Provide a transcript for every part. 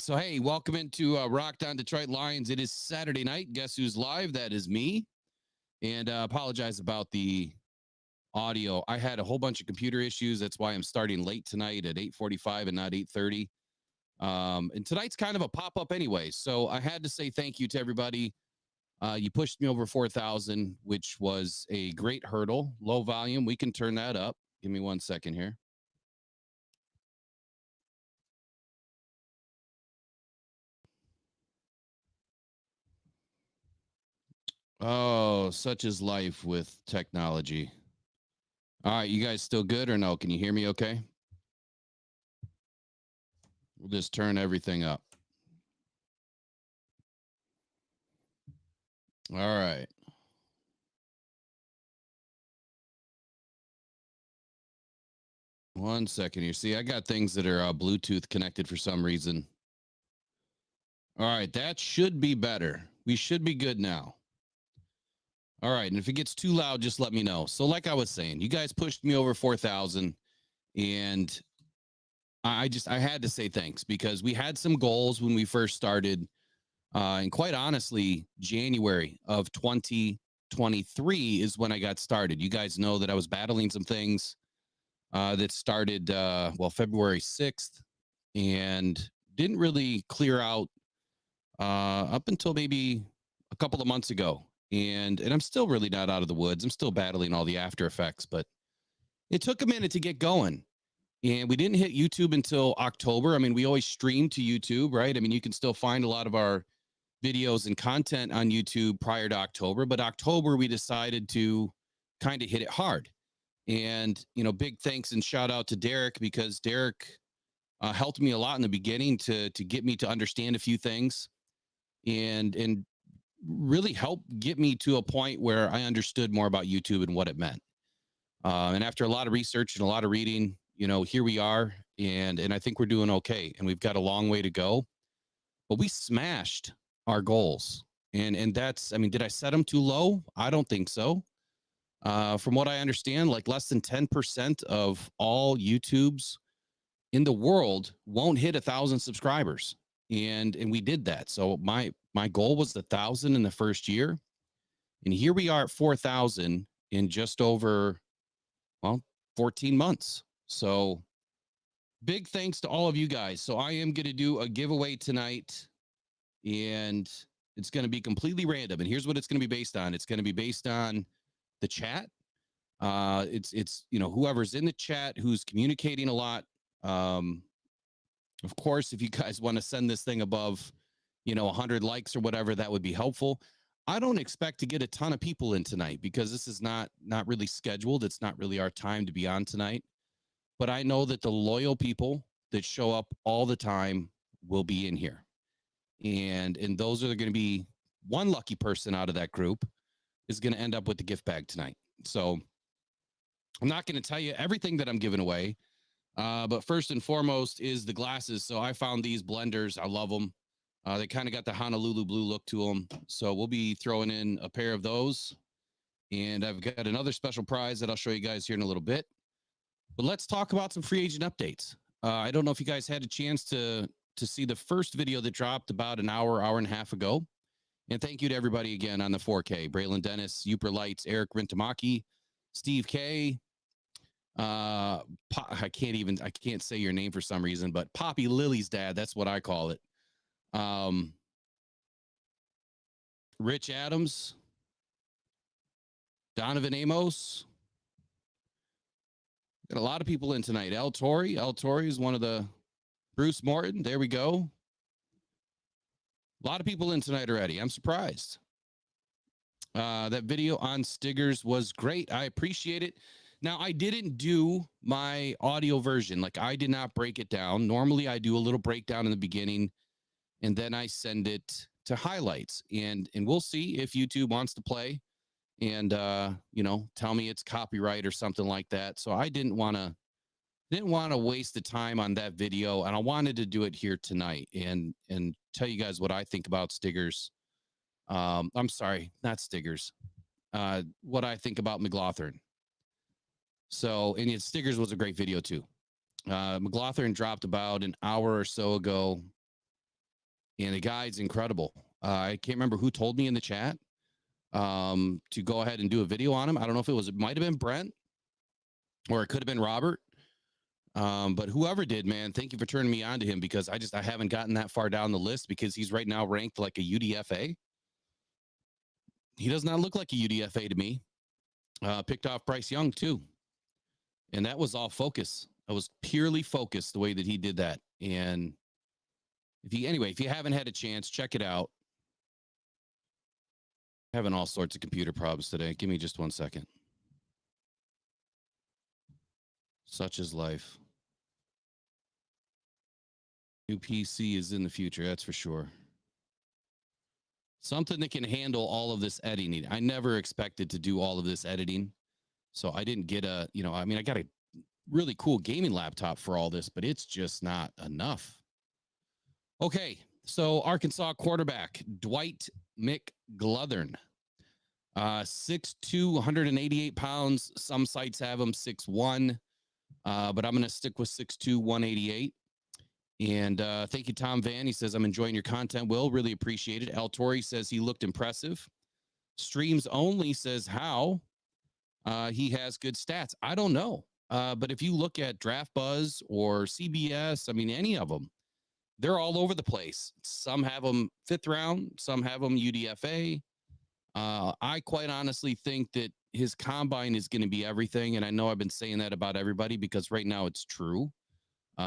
So, hey, welcome into Rocked On Detroit Lions. It is Saturday night. Guess who's live? That is me. And apologize about the audio. I had a whole bunch of computer issues. That's why I'm starting late tonight at 8:45 and not 8:30. And tonight's kind of a pop-up anyway. So I had to say thank you to everybody. You pushed me over 4,000, which was a great hurdle. Low volume. We can turn that up. Give me 1 second here. Oh, such is life with technology. All right, you guys still good or no? Can you hear me okay? We'll just turn everything up. All right. One second here. See, I got things that are Bluetooth connected for some reason. All right, that should be better. We should be good now. All right, and if it gets too loud, just let me know. So, like I was saying, you guys pushed me over 4,000, and I had to say thanks because we had some goals when we first started, and quite honestly, January of 2023 is when I got started. You guys know that I was battling some things that started February 6th, and didn't really clear out up until maybe a couple of months ago. And I'm still really not out of the woods. I'm still battling all the after effects, but it took a minute to get going. And we didn't hit YouTube until October. I mean, we always stream to YouTube, right? I mean, you can still find a lot of our videos and content on YouTube prior to October, but October we decided to kind of hit it hard. And, big thanks and shout out to Derek, because Derek helped me a lot in the beginning to get me to understand a few things and really helped get me to a point where I understood more about YouTube and what it meant. And after a lot of research and a lot of reading, here we are, and I think we're doing okay. And we've got a long way to go, but we smashed our goals. And that's, I mean, did I set them too low? I don't think so. From what I understand, like less than 10% of all YouTubes in the world won't hit 1,000 subscribers. And we did that. So my goal was 1,000 in the first year. And here we are at 4,000 in just over, 14 months. So big thanks to all of you guys. So I am going to do a giveaway tonight, and it's going to be completely random. And here's what it's going to be based on. It's going to be based on the chat. It's whoever's in the chat who's communicating a lot. Of course, if you guys want to send this thing above 100 likes or whatever, that would be helpful. I don't expect to get a ton of people in tonight because this is not really scheduled. It's not really our time to be on tonight. But I know that the loyal people that show up all the time will be in here. And those are going to be one lucky person out of that group is going to end up with the gift bag tonight. So I'm not going to tell you everything that I'm giving away. But first and foremost is the glasses. So I found these blenders. I love them. They kind of got the Honolulu blue look to them. So we'll be throwing in a pair of those. And I've got another special prize that I'll show you guys here in a little bit. But let's talk about some free agent updates. I don't know if you guys had a chance to see the first video that dropped about an hour and a half ago. And thank you to everybody again on the 4K. Braylon Dennis, Uper Lights, Eric Rintamaki, Steve K. I can't say your name for some reason, but Poppy Lily's dad, that's what I call it. Rich Adams, Donovan Amos. Got a lot of people in tonight. El Torrey is one of the Bruce Morton. There we go. A lot of people in tonight already. I'm surprised. That video on Stiggers was great. I appreciate it. Now, I didn't do my audio version. Like, I did not break it down. Normally, I do a little breakdown in the beginning, and then I send it to highlights. And we'll see if YouTube wants to play and, tell me it's copyright or something like that. So I didn't want to waste the time on that video, and I wanted to do it here tonight and tell you guys what I think about Stiggers. I'm sorry, not Stiggers. What I think about McGlothern. So, and Stiggers was a great video too. McGlothern dropped about an hour or so ago. And the guy's incredible. I can't remember who told me in the chat to go ahead and do a video on him. I don't know if it might have been Brent or it could have been Robert. But whoever did, man, thank you for turning me on to him because I haven't gotten that far down the list because he's right now ranked like a UDFA. He does not look like a UDFA to me. Picked off Bryce Young too. And that was all focus. I was purely focused the way that he did that. And if you haven't had a chance, check it out. Having all sorts of computer problems today. Give me just 1 second. Such is life. New PC is in the future, that's for sure. Something that can handle all of this editing. I never expected to do all of this editing. So I didn't get I got a really cool gaming laptop for all this, but it's just not enough. Okay, so Arkansas quarterback Dwight McGlothern, 6'2", 188 pounds. Some sites have him 6'1", but I'm going to stick with 6'2", 188. And thank you, Tom Van. He says, I'm enjoying your content, Will. Really appreciate it. El Tori says he looked impressive. Streams Only says how he has good stats. I don't know. But if you look at Draft Buzz or CBS, I mean, any of them, they're all over the place. Some have them 5th round. Some have them UDFA. I quite honestly think that his combine is going to be everything. And I know I've been saying that about everybody because right now it's true.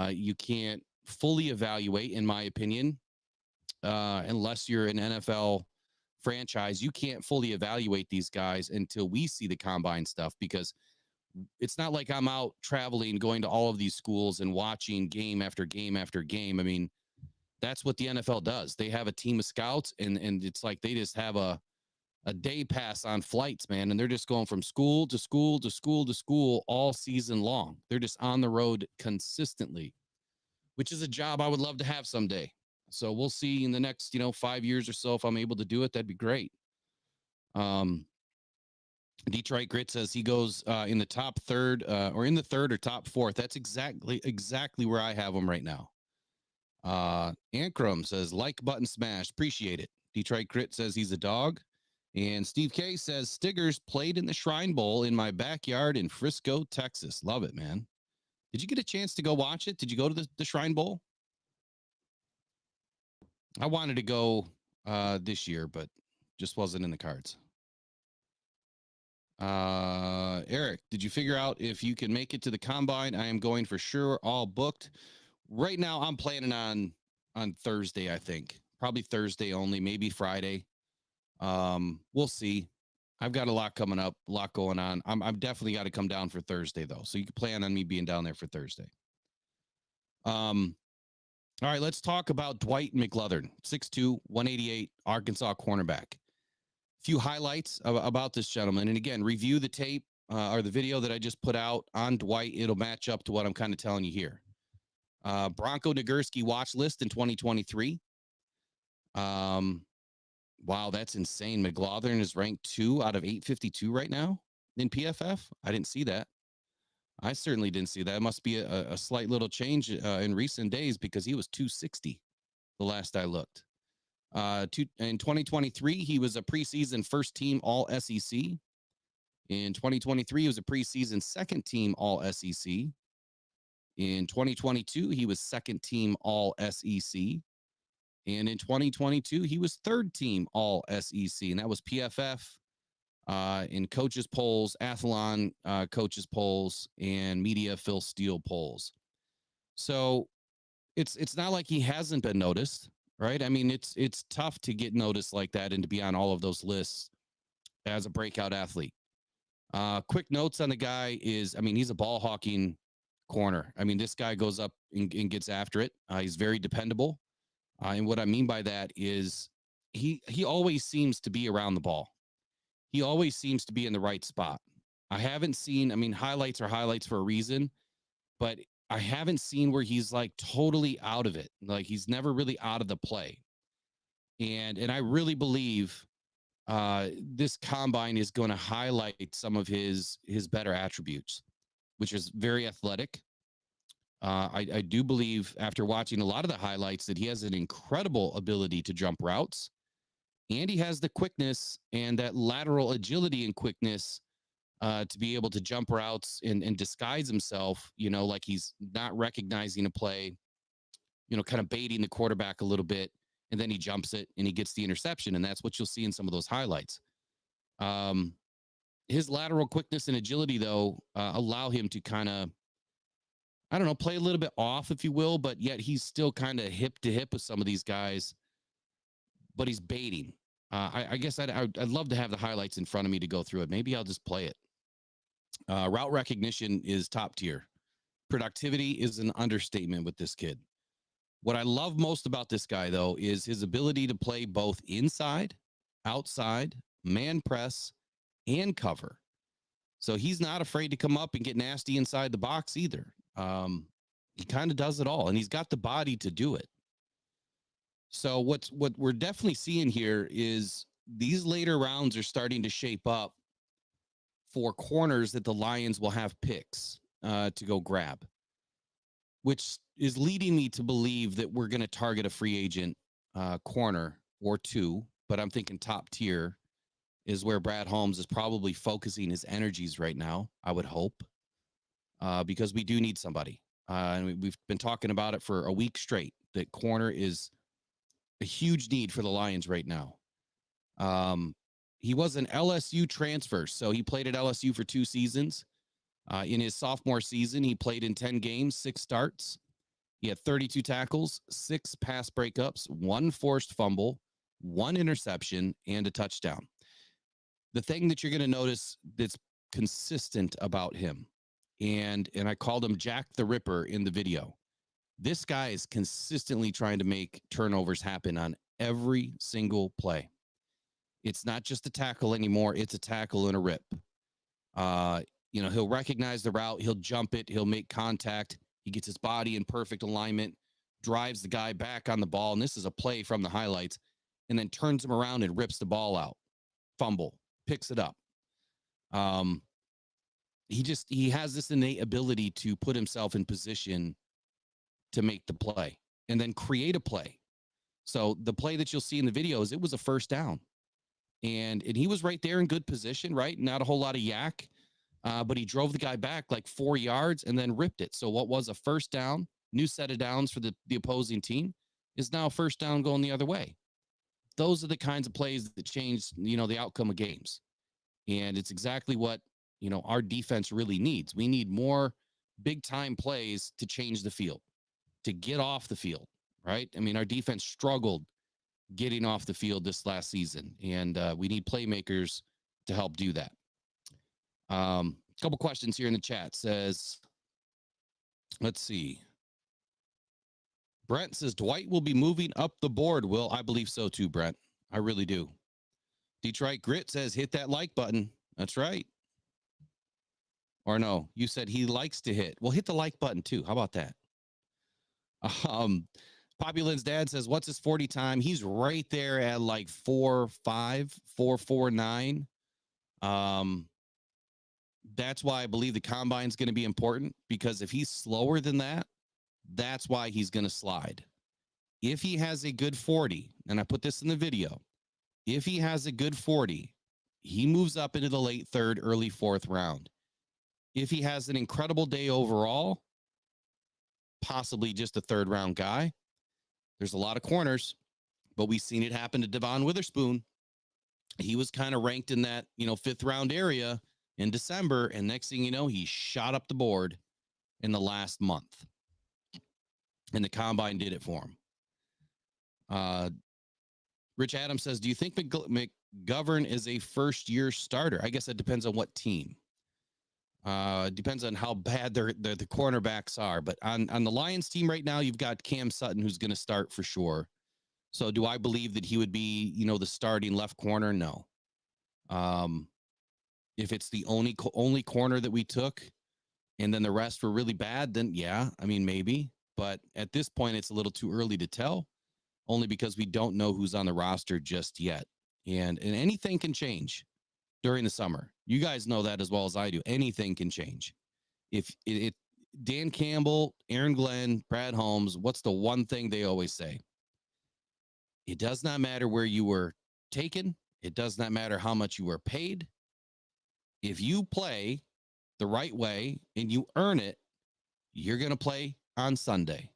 You can't fully evaluate, in my opinion, unless you're an NFL franchise. You can't fully evaluate these guys until we see the combine stuff because it's not like I'm out traveling, going to all of these schools and watching game after game after game. I mean, that's what the NFL does. They have a team of scouts and it's like they just have a day pass on flights, man. And they're just going from school to school to school to school all season long. They're just on the road consistently, which is a job I would love to have someday. So we'll see in the next, 5 years or so if I'm able to do it. That'd be great. Detroit Grit says he goes in the top third or in the third or top fourth. That's exactly where I have him right now. Ankrum says like button smash. Appreciate it. Detroit Grit says he's a dog. And Steve K says Stiggers played in the Shrine Bowl in my backyard in Frisco, Texas. Love it, man. Did you get a chance to go watch it? Did you go to the Shrine Bowl? I wanted to go this year, but just wasn't in the cards. Eric, did you figure out if you can make it to the combine? I am going for sure, all booked. Right now, I'm planning on Thursday, I think. Probably Thursday only, maybe Friday. We'll see. I've got a lot coming up, a lot going on. I'm definitely got to come down for Thursday, though. So you can plan on me being down there for Thursday. All right, let's talk about Dwight McGlothern, 6'2", 188, Arkansas cornerback. Few highlights about this gentleman. And again, review the tape or the video that I just put out on Dwight. It'll match up to what I'm kind of telling you here. Bronco Nagurski watch list in 2023. Wow, that's insane. McGlothern is ranked 2 out of 852 right now in PFF. I didn't see that. I certainly didn't see that. It must be a slight little change in recent days because he was 260 the last I looked. In 2023, he was a preseason first team All SEC. In 2023, he was a preseason second team All SEC. In 2022, he was second team All SEC. And in 2022, he was third team All SEC, and that was PFF in coaches polls, Athlon coaches polls, and media Phil Steele polls. So it's not like he hasn't been noticed, right? I mean, it's tough to get noticed like that and to be on all of those lists as a breakout athlete. Quick notes on the guy is, I mean, he's a ball hawking corner. I mean, this guy goes up and gets after it. He's very dependable. And what I mean by that is he always seems to be around the ball. He always seems to be in the right spot. I haven't seen, I mean, highlights are highlights for a reason, but I haven't seen where he's like totally out of it. Like he's never really out of the play. And I really believe this combine is going to highlight some of his better attributes, which is very athletic, I do believe, after watching a lot of the highlights, that he has an incredible ability to jump routes, and he has the quickness and that lateral agility and quickness to be able to jump routes and disguise himself, like he's not recognizing a play, kind of baiting the quarterback a little bit, and then he jumps it and he gets the interception. And that's what you'll see in some of those highlights. His lateral quickness and agility, though, allow him to kind of, I don't know, play a little bit off, if you will, but yet he's still kind of hip to hip with some of these guys, but he's baiting. I guess I'd love to have the highlights in front of me to go through it. Maybe I'll just play it. Route recognition is top tier. Productivity is an understatement with this kid. What I love most about this guy, though, is his ability to play both inside, outside, man press, and cover. So he's not afraid to come up and get nasty inside the box either. He kind of does it all, and he's got the body to do it. So what we're definitely seeing here is these later rounds are starting to shape up for corners that the Lions will have picks to go grab, which is leading me to believe that we're going to target a free agent corner or two. But I'm thinking top tier is where Brad Holmes is probably focusing his energies right now, I would hope, because we do need somebody. And we've been talking about it for a week straight, that corner is a huge need for the Lions right now. He was an LSU transfer, so he played at LSU for 2 seasons. In his sophomore season, he played in 10 games, 6 starts. He had 32 tackles, 6 pass breakups, 1 forced fumble, 1 interception, and a touchdown. The thing that you're going to notice that's consistent about him, and I called him Jack the Ripper in the video, this guy is consistently trying to make turnovers happen on every single play. It's not just a tackle anymore. It's a tackle and a rip. He'll recognize the route. He'll jump it. He'll make contact. He gets his body in perfect alignment, drives the guy back on the ball. And this is a play from the highlights, and then turns him around and rips the ball out. Fumble, picks it up. He has this innate ability to put himself in position to make the play and then create a play. So the play that you'll see in the videos, it was a first down. And he was right there in good position, right? Not a whole lot of yak, but he drove the guy back like 4 yards and then ripped it. So what was a first down, new set of downs for the opposing team, is now a first down going the other way. Those are the kinds of plays that change, the outcome of games. And it's exactly what, our defense really needs. We need more big time plays to change the field, to get off the field, right? I mean, our defense struggled getting off the field this last season, and we need playmakers to help do that. A couple questions here in the chat. Says, let's see. Brent says Dwight will be moving up the board. Will, I believe so too, Brent. I really do. Detroit Grit says hit that like button. That's right. Or no, you said he likes to hit. Well, hit the like button too. How about that? Populin's dad says, what's his 40 time? He's right there at like 4.5, 4.49. That's why I believe the combine is going to be important, because if he's slower than that, that's why he's going to slide. If he has a good 40, and I put this in the video, if he has a good 40, he moves up into the late 3rd, early 4th round. If he has an incredible day overall, possibly just a 3rd round guy. There's a lot of corners, but we've seen it happen to Devon Witherspoon. He was kind of ranked in that, 5th round area in December, and next thing you know, he shot up the board in the last month. And the combine did it for him. Rich Adams says, do you think McGovern is a first-year starter? I guess it depends on what team. Depends on how bad the cornerbacks are. But on the Lions team right now, you've got Cam Sutton, who's going to start for sure. So do I believe that he would be, the starting left corner? No. If it's the only corner that we took and then the rest were really bad, then yeah, I mean, maybe. But at this point, it's a little too early to tell, only because we don't know who's on the roster just yet. And anything can change during the summer. You guys know that as well as I do. Anything can change. If Dan Campbell, Aaron Glenn, Brad Holmes, what's the one thing they always say? It does not matter where you were taken. It does not matter how much you were paid. If you play the right way and you earn it, you're going to play on Sunday.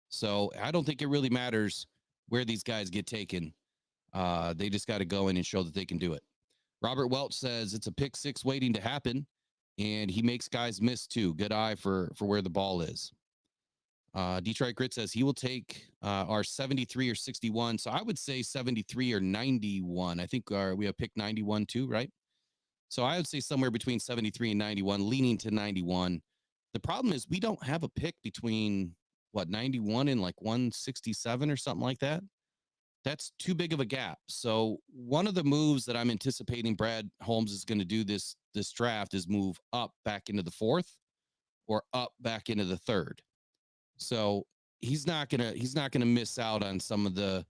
So I don't think it really matters where these guys get taken. They just got to go in and show that they can do it. Robert Welch says it's a pick six waiting to happen, and he makes guys miss too. Good eye for where the ball is. Detroit Grit says he will take our 73 or 61. So I would say 73 or 91. I think we have pick 91 too, right? So I would say somewhere between 73 and 91, leaning to 91. The problem is we don't have a pick between 91 and like 167 or something like that. That's too big of a gap. So one of the moves that I'm anticipating Brad Holmes is going to do this draft is move up back into the fourth or up back into the third. So he's not gonna miss out on some of the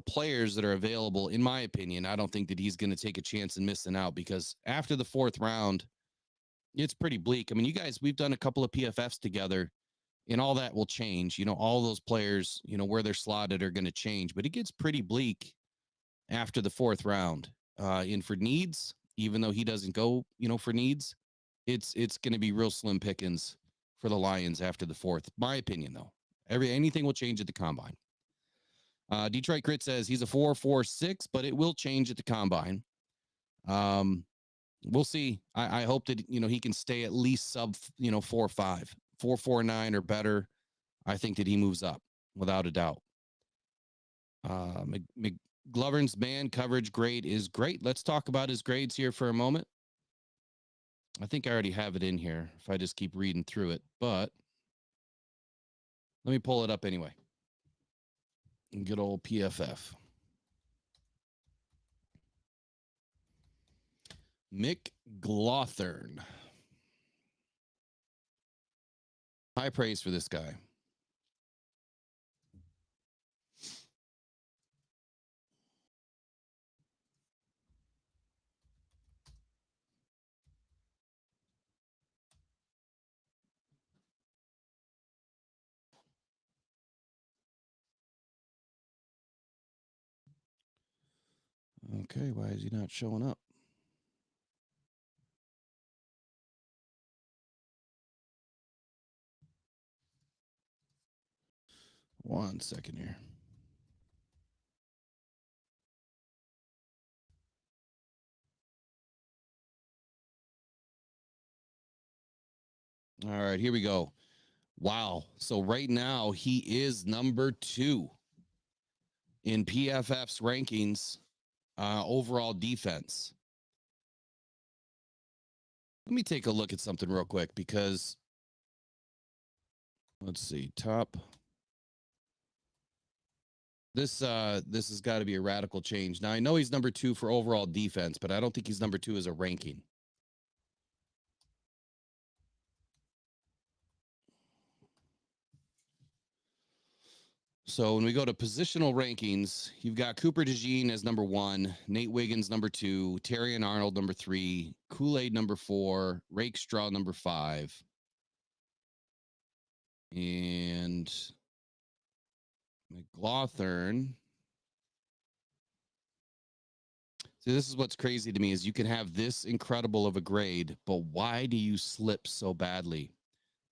players that are available. In my opinion, I don't think that he's going to take a chance in missing out, because after the fourth round, it's pretty bleak. I mean, you guys, we've done a couple of PFFs together, and all that will change. All those players, where they're slotted are going to change, but it gets pretty bleak after the fourth round. And for needs, even though he doesn't go, for needs, it's going to be real slim pickings for the Lions after the fourth. My opinion, though, anything will change at the combine. Detroit Grit says he's a 4.46, but it will change at the combine. We'll see. I hope that he can stay at least sub 4.5, 4.49 or better. I think that he moves up without a doubt. McGlothern's man coverage grade is great. Let's talk about his grades here for a moment. I think I already have it in here if I just keep reading through it, but let me pull it up anyway. Good old PFF. McGlothern. High praise for this guy. Okay, why is he not showing up? One second here. All right, here we go. Wow. So right now he is number 2 in PFF's rankings, overall defense. Let me take a look at something real quick, because let's see, top. This has got to be a radical change. Now I know he's number 2 for overall defense, but I don't think he's number 2 as a ranking. So when we go to positional rankings, you've got Cooper DeJean as number 1, Nate Wiggins number 2, Terry and Arnold number 3, Kool-Aid number 4, Rakestraw number 5, and McGlothern. See, this is what's crazy to me, is you can have this incredible of a grade, but why do you slip so badly?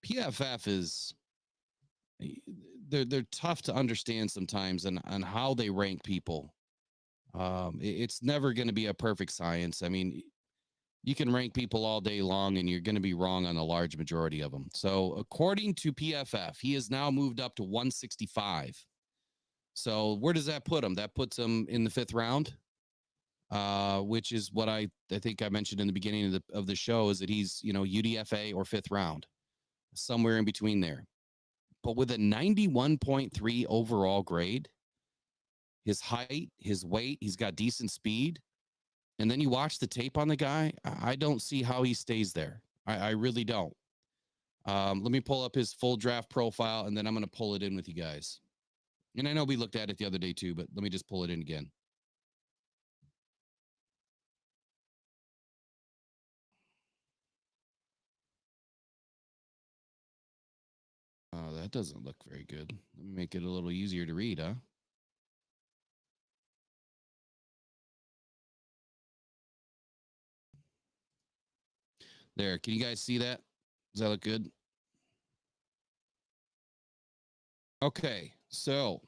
PFF is, they're tough to understand sometimes on how they rank people. It's never going to be a perfect science. I mean, you can rank people all day long and you're going to be wrong on a large majority of them. So according to PFF, he has now moved up to 165. So where does that put him? That puts him in the 5th round, which is what I think I mentioned in the beginning of the show, is that he's, UDFA or 5th round, somewhere in between there. But with a 91.3 overall grade, his height, his weight, he's got decent speed. And then you watch the tape on the guy, I don't see how he stays there. I really don't. Let me pull up his full draft profile, and then I'm going to pull it in with you guys. And I know we looked at it the other day too, but let me just pull it in again. that doesn't look very good. Let me make it a little easier to read, huh? There, can you guys see that? Does that look good? Okay, so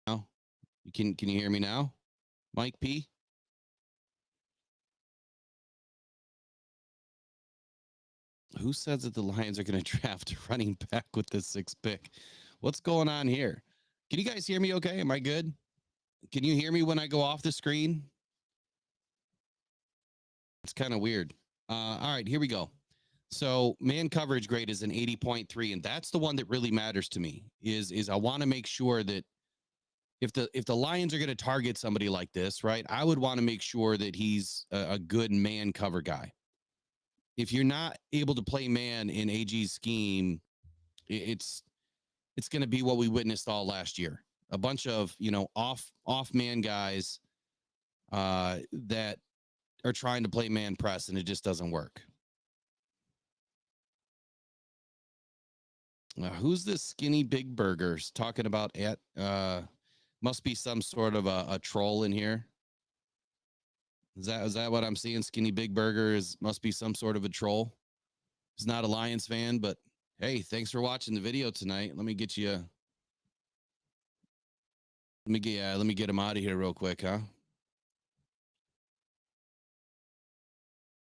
now, can you hear me now, Mike P? Who says that the Lions are going to draft a running back with the 6th pick? What's going on here? Can you guys hear me okay? Am I good? Can you hear me when I go off the screen? It's kind of weird. All right, here we go. So man coverage grade is an 80.3, and that's the one that really matters to me. Is I want to make sure that if the Lions are going to target somebody like this, right? I would want to make sure that he's a good man cover guy. If you're not able to play man in AG's scheme, it's going to be what we witnessed all last year. A bunch of, off man guys that are trying to play man press, and it just doesn't work. Who's this skinny big burgers talking about? Must be some sort of a troll in here. Is that what I'm seeing? Skinny big burger must be some sort of a troll. He's not a Lions fan, but hey, thanks for watching the video tonight. Let me get him out of here real quick, huh?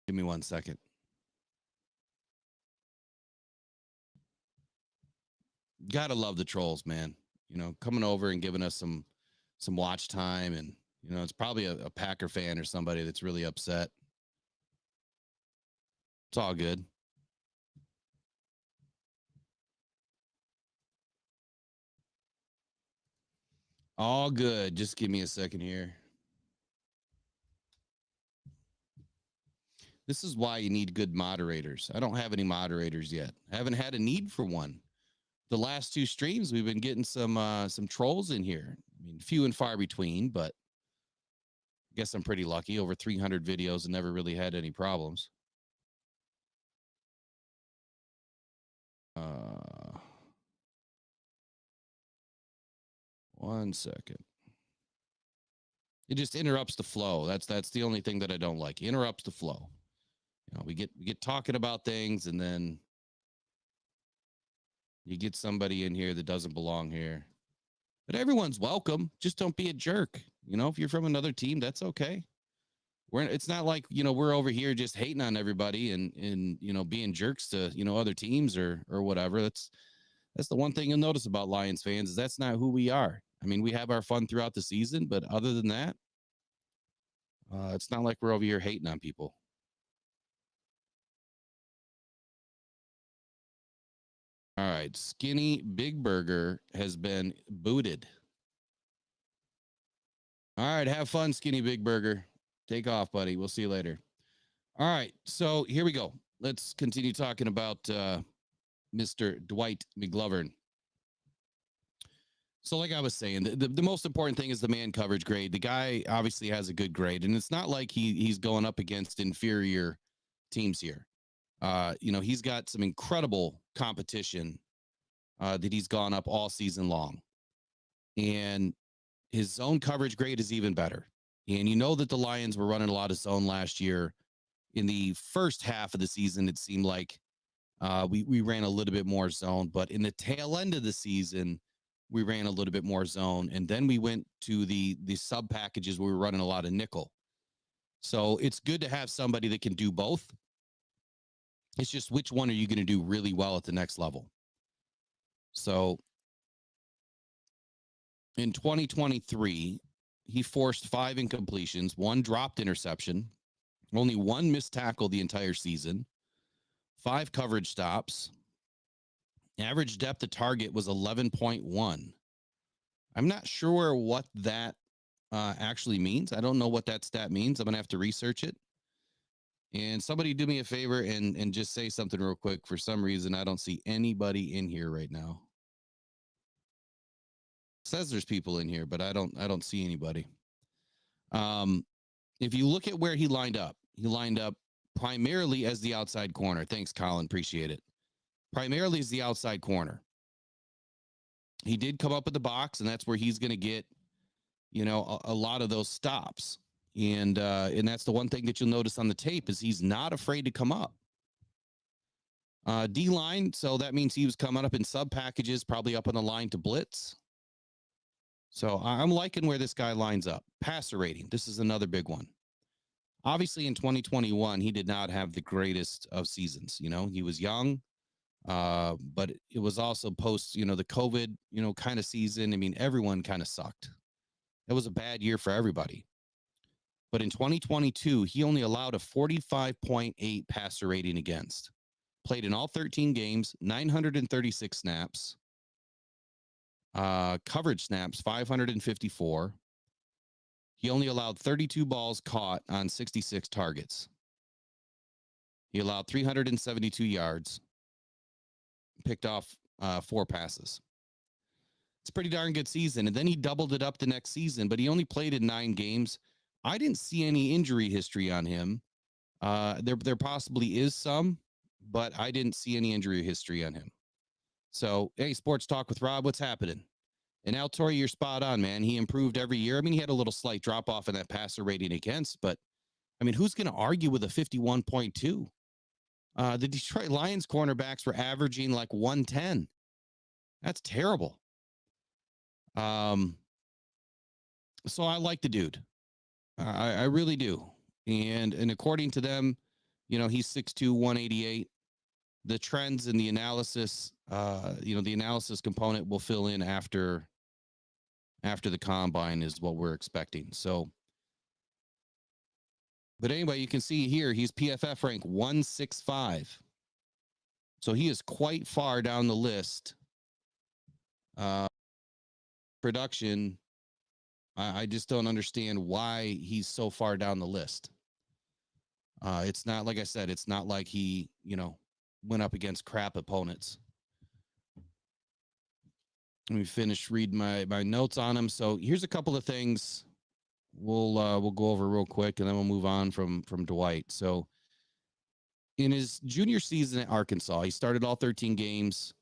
Give me 1 second. Gotta love the trolls, man. Coming over and giving us some watch time, and it's probably a Packer fan or somebody that's really upset. It's all good. All good. Just give me a second here. This is why you need good moderators. I don't have any moderators yet. I haven't had a need for one. The last 2 streams, we've been getting some trolls in here. I mean, few and far between, but I guess I'm pretty lucky. Over 300 videos and never really had any problems. 1 second. It just interrupts the flow. That's the only thing that I don't like. It interrupts the flow. We get talking about things, and then you get somebody in here that doesn't belong here. But everyone's welcome. Just don't be a jerk. If you're from another team, that's okay. It's not like, we're over here just hating on everybody and being jerks to, other teams or whatever. That's the one thing you'll notice about Lions fans is that's not who we are. I mean, we have our fun throughout the season, but other than that, it's not like we're over here hating on people. All right. Skinny Big Burger has been booted. All right. Have fun, Skinny Big Burger. Take off, buddy. We'll see you later. All right. So here we go. Let's continue talking about Mr. Dwight McGlothern. So like I was saying, the most important thing is the man coverage grade. The guy obviously has a good grade, and it's not like he's going up against inferior teams here. He's got some incredible competition that he's gone up all season long. And his zone coverage grade is even better. And that the Lions were running a lot of zone last year. In the first half of the season, it seemed like we ran a little bit more zone, but in the tail end of the season, we ran a little bit more zone. And then we went to the sub packages where we were running a lot of nickel. So it's good to have somebody that can do both. It's just which one are you going to do really well at the next level? So in 2023, he forced 5 incompletions, 1 dropped interception, only 1 missed tackle the entire season, 5 coverage stops. Average depth of target was 11.1. I'm not sure what that actually means. I don't know what that stat means. I'm going to have to research it. And somebody do me a favor and just say something real quick. For some reason, I don't see anybody in here right now. It says there's people in here, but I don't see anybody. If you look at where he lined up primarily as the outside corner. Thanks, Colin. Appreciate it. Primarily as the outside corner. He did come up with the box, and that's where he's going to get, a lot of those stops. And that's the one thing that you'll notice on the tape is he's not afraid to come up. D line, so that means he was coming up in sub packages, probably up on the line to blitz. So I'm liking where this guy lines up. Passer rating, this is another big one. Obviously, in 2021, he did not have the greatest of seasons. He was young, but it was also post, the COVID, kind of season. I mean, everyone kind of sucked. It was a bad year for everybody. But in 2022, he only allowed a 45.8 passer rating against. Played in all 13 games, 936 snaps. Coverage snaps, 554. He only allowed 32 balls caught on 66 targets. He allowed 372 yards. Picked off 4 passes. It's a pretty darn good season. And then he doubled it up the next season, but he only played in 9 games. I didn't see any injury history on him. There possibly is some, but I didn't see any injury history on him. So, hey, Sports Talk with Rob, what's happening? And Al Torre, you're spot on, man. He improved every year. I mean, he had a little slight drop off in that passer rating against, but I mean, who's going to argue with a 51.2? The Detroit Lions cornerbacks were averaging like 110. That's terrible. So I like the dude. I really do. And according to them, he's 6'2", 188. The trends and the analysis, the analysis component will fill in after the combine is what we're expecting. So, but anyway, you can see here, he's PFF rank 165. So he is quite far down the list. Production, I just don't understand why he's so far down the list. It's not, like I said, it's not like he, went up against crap opponents. Let me finish reading my notes on him. So here's a couple of things we'll go over real quick, and then we'll move on from Dwight. So in his junior season at Arkansas, he started all 13 games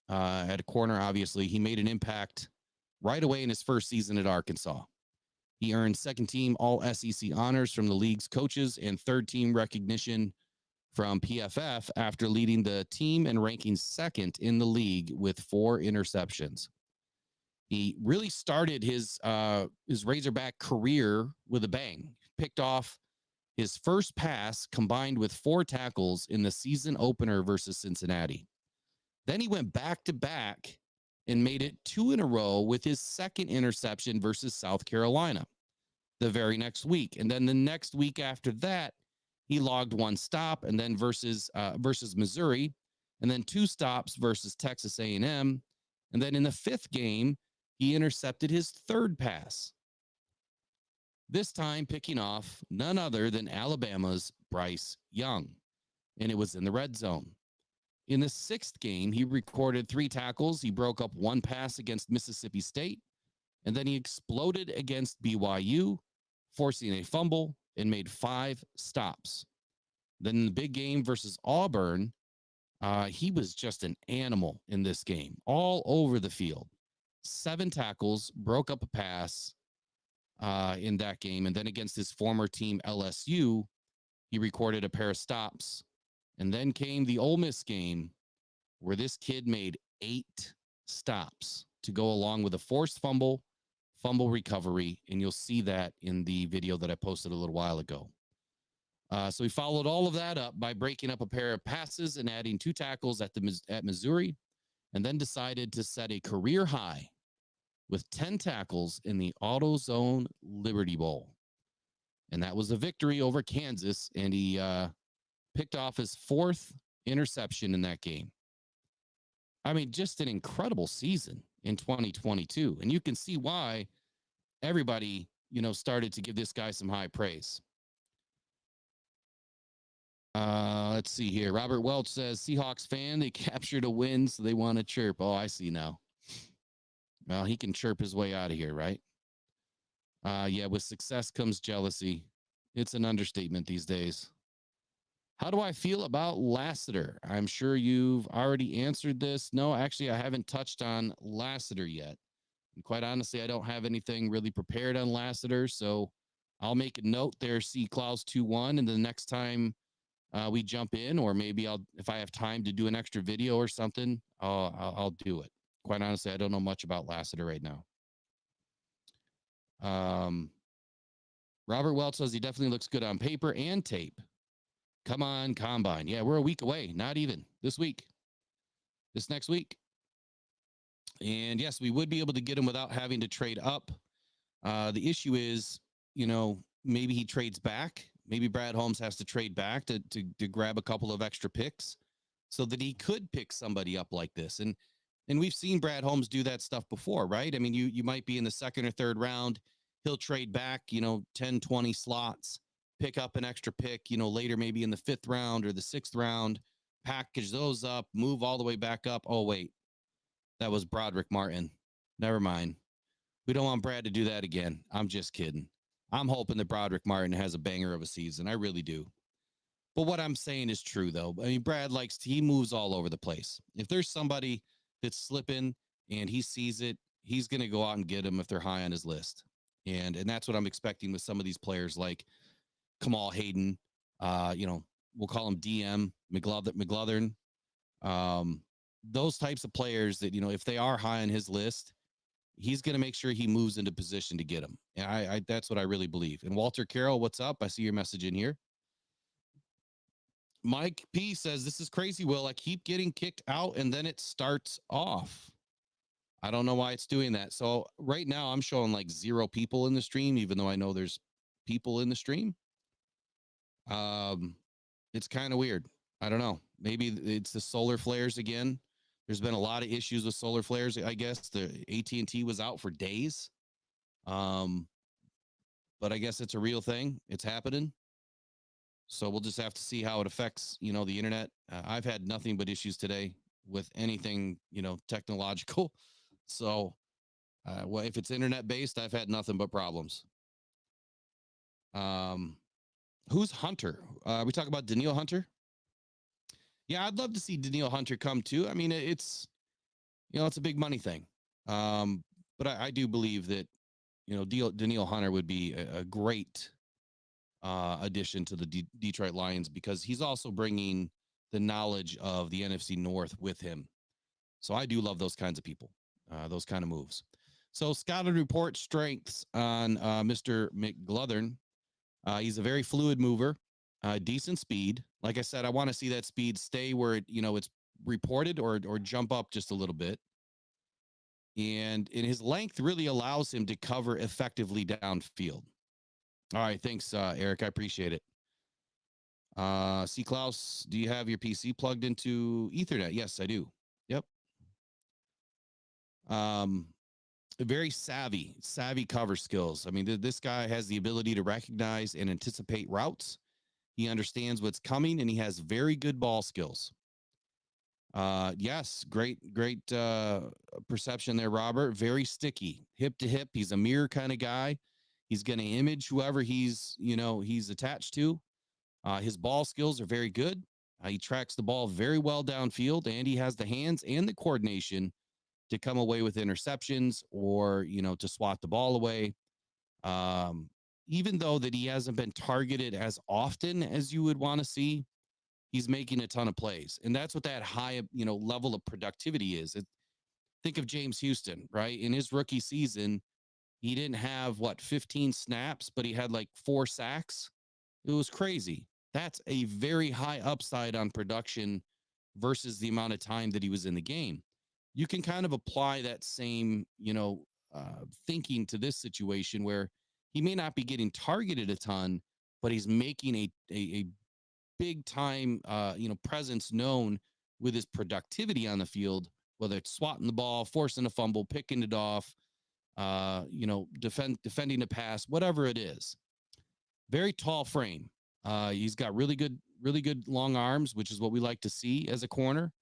at a corner. Obviously, he made an impact right away in his first season at Arkansas. He earned second team all SEC honors from the league's coaches and third team recognition from PFF after leading the team and ranking second in the league with 4 interceptions. He really started his Razorback career with a bang. Picked off his first pass combined with 4 tackles in the season opener versus Cincinnati. Then he went back to back and made it 2 in a row with his second interception versus South Carolina the very next week. And then the next week after that, he logged 1 stop, and then versus Missouri, and then 2 stops versus Texas A&M. And then in the 5th game, he intercepted his 3rd pass. This time picking off none other than Alabama's Bryce Young, and it was in the red zone. In the 6th game, he recorded 3 tackles. He broke up 1 pass against Mississippi State, and then he exploded against BYU, forcing a fumble and made 5 stops. Then in the big game versus Auburn, he was just an animal in this game, all over the field. 7 tackles, broke up a pass in that game. And then against his former team, LSU, he recorded a pair of stops. And then came the Ole Miss game, where this kid made 8 stops to go along with a forced fumble recovery. And you'll see that in the video that I posted a little while ago. So he followed all of that up by breaking up a pair of passes and adding 2 tackles at Missouri, and then decided to set a career high with 10 tackles in the AutoZone Liberty Bowl. And that was a victory over Kansas, and he picked off his 4th interception in that game. I mean, just an incredible season in 2022. And you can see why everybody, started to give this guy some high praise. Let's see here. Robert Welch says Seahawks fan, they captured a win, so they want to chirp. Oh, I see now. Well, he can chirp his way out of here, right? Yeah, with success comes jealousy. It's an understatement these days. How do I feel about Lassiter? I'm sure you've already answered this. No, actually, I haven't touched on Lassiter yet. And quite honestly, I don't have anything really prepared on Lassiter. So I'll make a note there, C Klaus 2-1. And the next time we jump in, or maybe if I have time to do an extra video or something, I'll do it. Quite honestly, I don't know much about Lassiter right now. Robert Welch says he definitely looks good on paper and tape. Come on, combine. Yeah, we're a week away. Not even this week. This next week. And yes, we would be able to get him without having to trade up. The issue is, maybe he trades back. Maybe Brad Holmes has to trade back to grab a couple of extra picks so that he could pick somebody up like this. And we've seen Brad Holmes do that stuff before, right? I mean, you might be in the second or third round. He'll trade back, 10, 20 slots, pick up an extra pick, later, maybe in the fifth round or the sixth round, package those up, move all the way back up. Oh, wait, that was Broderick Martin. Never mind. We don't want Brad to do that again. I'm just kidding. I'm hoping that Broderick Martin has a banger of a season. I really do. But what I'm saying is true, though. I mean, Brad he moves all over the place. If there's somebody that's slipping and he sees it, he's going to go out and get them if they're high on his list. And that's what I'm expecting with some of these players like Kamal Hayden, we'll call him DM, McGlothern. Those types of players that, if they are high on his list, he's going to make sure he moves into position to get them. And I that's what I really believe. And Walter Carroll, what's up? I see your message in here. Mike P says, this is crazy, Will. I keep getting kicked out and then it starts off. I don't know why it's doing that. So right now I'm showing like 0 people in the stream, even though I know there's people in the stream. It's kind of weird. I don't know. Maybe it's the solar flares again. There's been a lot of issues with solar flares. I guess the AT&T was out for days. But I guess it's a real thing. It's happening. So we'll just have to see how it affects, the internet. I've had nothing but issues today with anything, technological. So, well, if it's internet based, I've had nothing but problems. Who's Hunter? We talk about Daniil Hunter. Yeah, I'd love to see Daniil Hunter come too. I mean, it's a big money thing. But I do believe that, Daniil Hunter would be a great addition to the Detroit Lions because he's also bringing the knowledge of the NFC North with him. So I do love those kinds of people, those kind of moves. So Scotland report strengths on Mr. McGlothern. He's a very fluid mover, decent speed. Like I said, I want to see that speed stay where it's reported or jump up just a little bit. And his length really allows him to cover effectively downfield. All right, thanks, Eric. I appreciate it. C. Klaus, do you have your PC plugged into Ethernet? Yes, I do. Yep. Very savvy cover skills. I mean, this guy has the ability to recognize and anticipate routes. He understands what's coming, and he has very good ball skills. Yes, great perception there, Robert. Very sticky, hip to hip. He's a mirror kind of guy. He's going to image whoever he's attached to. His ball skills are very good. He tracks the ball very well downfield, and he has the hands and the coordination to come away with interceptions or, to swat the ball away. Even though that he hasn't been targeted as often as you would want to see, he's making a ton of plays. And that's what that high, level of productivity is. Think of James Houston, right? In his rookie season, he didn't have 15 snaps, but he had like 4 sacks. It was crazy. That's a very high upside on production versus the amount of time that he was in the game. You can kind of apply that same, thinking to this situation where he may not be getting targeted a ton, but he's making a big time, presence known with his productivity on the field, whether it's swatting the ball, forcing a fumble, picking it off, defending the pass, whatever it is. Very tall frame. He's got really good really good long arms, which is what we like to see as a corner.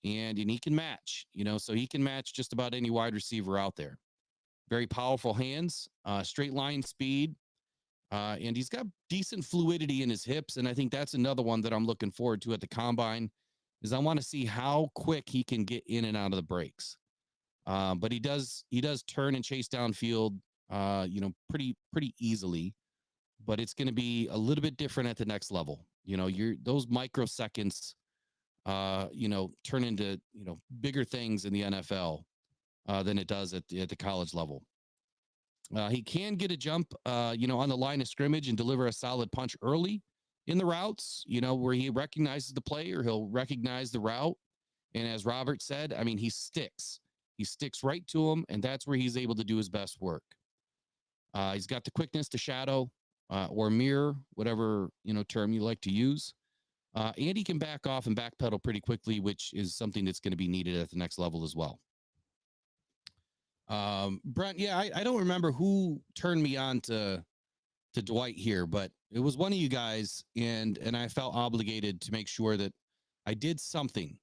And he can match, so he can match just about any wide receiver out there. Very powerful hands, straight line speed, and he's got decent fluidity in his hips. And I think that's another one that I'm looking forward to at the combine is I want to see how quick he can get in and out of the breaks. But he does turn and chase downfield, pretty easily. But it's going to be a little bit different at the next level. You're those microseconds, turn into bigger things in the NFL than it does at the college level. He can get a jump, on the line of scrimmage and deliver a solid punch early in the routes, where he recognizes the player, he'll recognize the route. And as Robert said, I mean, he sticks right to him, and that's where he's able to do his best work. He's got the quickness to shadow or mirror, whatever, term you like to use. And he can back off and backpedal pretty quickly, which is something that's going to be needed at the next level as well. Brent, yeah, I don't remember who turned me on to Dwight here, but it was one of you guys, and I felt obligated to make sure that I did something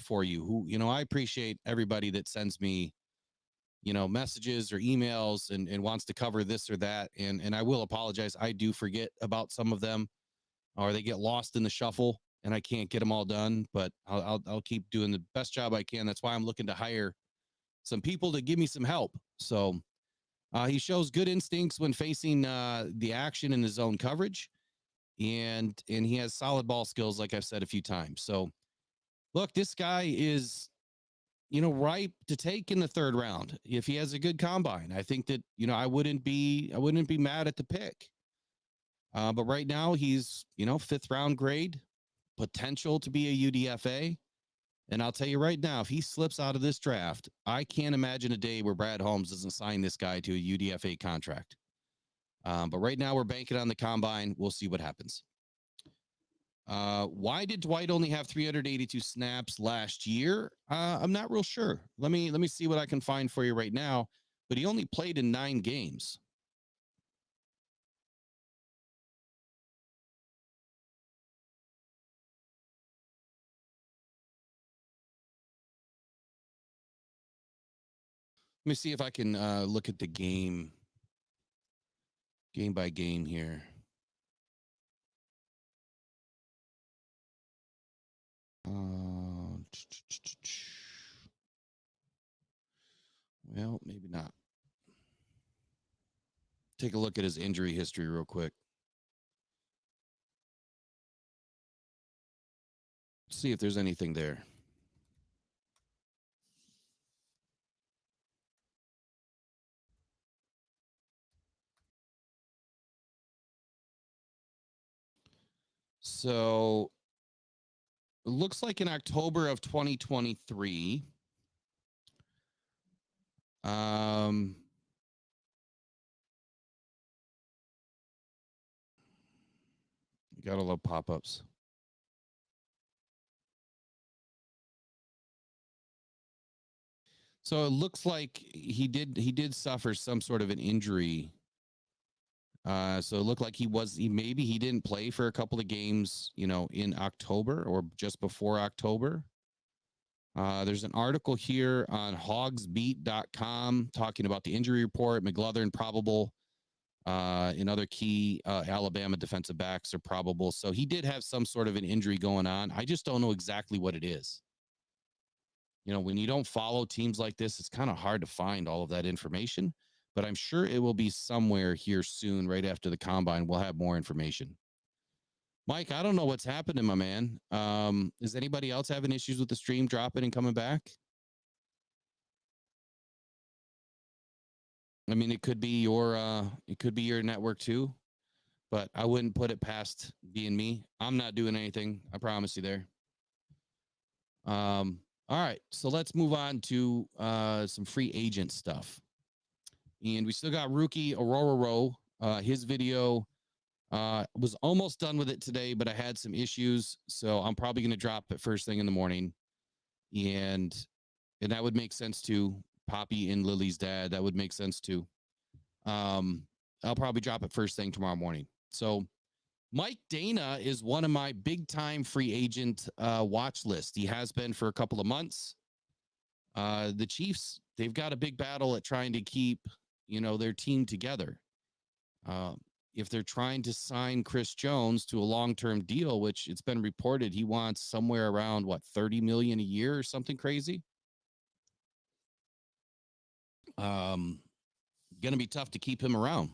for you. Who, I appreciate everybody that sends me, messages or emails and wants to cover this or that. And I will apologize. I do forget about some of them, or they get lost in the shuffle and I can't get them all done, but I'll keep doing the best job I can. That's why I'm looking to hire some people to give me some help. So he shows good instincts when facing the action in his zone coverage, and he has solid ball skills, like I've said a few times. So look, this guy is, ripe to take in the third round if he has a good combine. I think that, I wouldn't be mad at the pick. But right now he's, fifth round grade, potential to be a UDFA. And I'll tell you right now, if he slips out of this draft, I can't imagine a day where Brad Holmes doesn't sign this guy to a UDFA contract. But right now we're banking on the combine. We'll see what happens. Why did Dwight only have 382 snaps last year? I'm not real sure. Let me see what I can find for you right now. But he only played in 9 games. Let me see if I can look at the game by game here. Well, maybe not. Take a look at his injury history real quick. See if there's anything there. So it looks like in October of 2023, you gotta love pop-ups. So it looks like he did suffer some sort of an injury. So it looked like maybe he didn't play for a couple of games, in October or just before October. There's an article here on hogsbeat.com talking about the injury report. McGlothern probable, and other key Alabama defensive backs are probable. So he did have some sort of an injury going on. I just don't know exactly what it is. When you don't follow teams like this, it's kind of hard to find all of that information, but I'm sure it will be somewhere here soon, right after the combine. We'll have more information. Mike, I don't know what's happening, my man. Is anybody else having issues with the stream dropping and coming back? I mean, it could be your network too, but I wouldn't put it past being me. I'm not doing anything. I promise you there. All right, so let's move on to some free agent stuff. And we still got rookie Aurora Rowe. His video was almost done with it today, but I had some issues, so I'm probably going to drop it first thing in the morning. And that would make sense too. Poppy and Lily's dad, that would make sense too. I'll probably drop it first thing tomorrow morning. So Mike Danna is one of my big time free agent watch list. He has been for a couple of months. The Chiefs, they've got a big battle at trying to keep, their team together. Uh, if they're trying to sign Chris Jones to a long-term deal, which it's been reported he wants somewhere around 30 million a year or something crazy. Going to be tough to keep him around.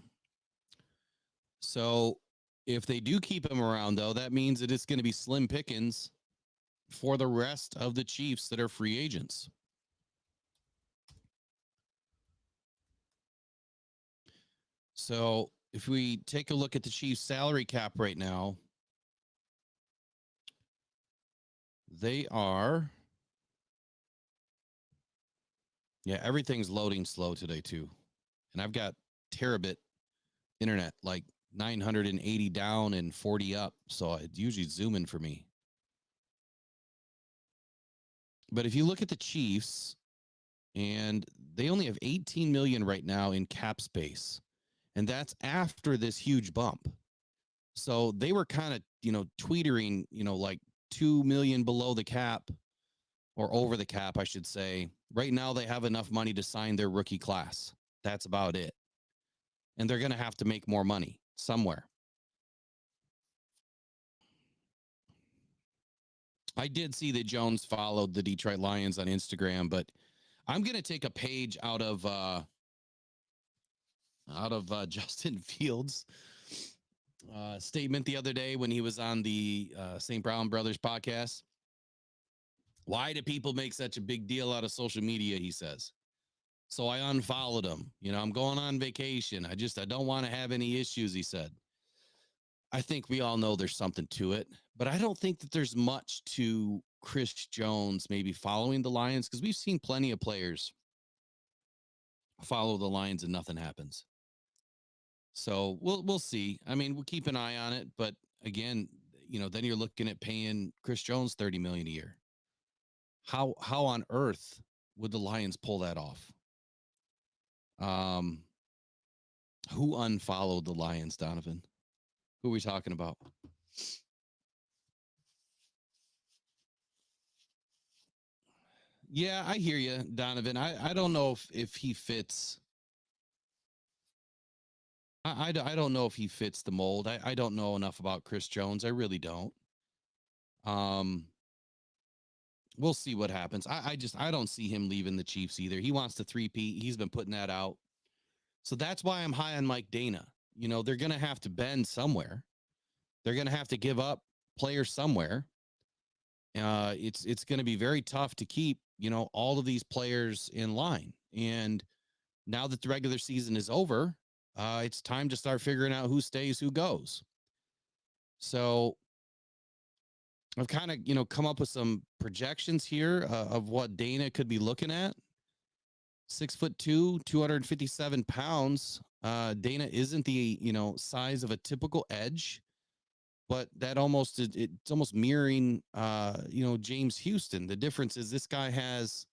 So if they do keep him around, though, that means that it's going to be slim pickings for the rest of the Chiefs that are free agents. So if we take a look at the Chiefs salary cap right now, they are, everything's loading slow today too. And I've got terabit internet, like 980 down and 40 up. So it's usually zooming for me. But if you look at the Chiefs, and they only have 18 million right now in cap space. And that's after this huge bump. So they were kind of, tweetering, like 2 million below the cap, or over the cap, I should say. Right now, they have enough money to sign their rookie class. That's about it. And they're going to have to make more money somewhere. I did see that Jones followed the Detroit Lions on Instagram, but I'm going to take a page out of Justin Fields' statement the other day when he was on the St. Brown Brothers podcast. Why do people make such a big deal out of social media, he says. So I unfollowed him. I'm going on vacation. I don't want to have any issues, he said. I think we all know there's something to it, but I don't think that there's much to Chris Jones maybe following the Lions, because we've seen plenty of players follow the Lions and nothing happens. So we'll see. I mean, we'll keep an eye on it, but again, then you're looking at paying Chris Jones $30 million a year. How on earth would the Lions pull that off? Who unfollowed the Lions, Donovan? Who are we talking about? Yeah, I hear you, Donovan. I don't know if he fits. I don't know if he fits the mold. I don't know enough about Chris Jones. I really don't. We'll see what happens. I don't see him leaving the Chiefs either. He wants to three-peat. He's been putting that out. So that's why I'm high on Mike Danna. They're going to have to bend somewhere. They're going to have to give up players somewhere. It's going to be very tough to keep, all of these players in line. And now that the regular season is over, it's time to start figuring out who stays, who goes. So I've kind of, come up with some projections here of what Danna could be looking at. 6'2", 257 pounds. Danna isn't the, size of a typical edge, but that it's almost mirroring, James Houston. The difference is this guy has,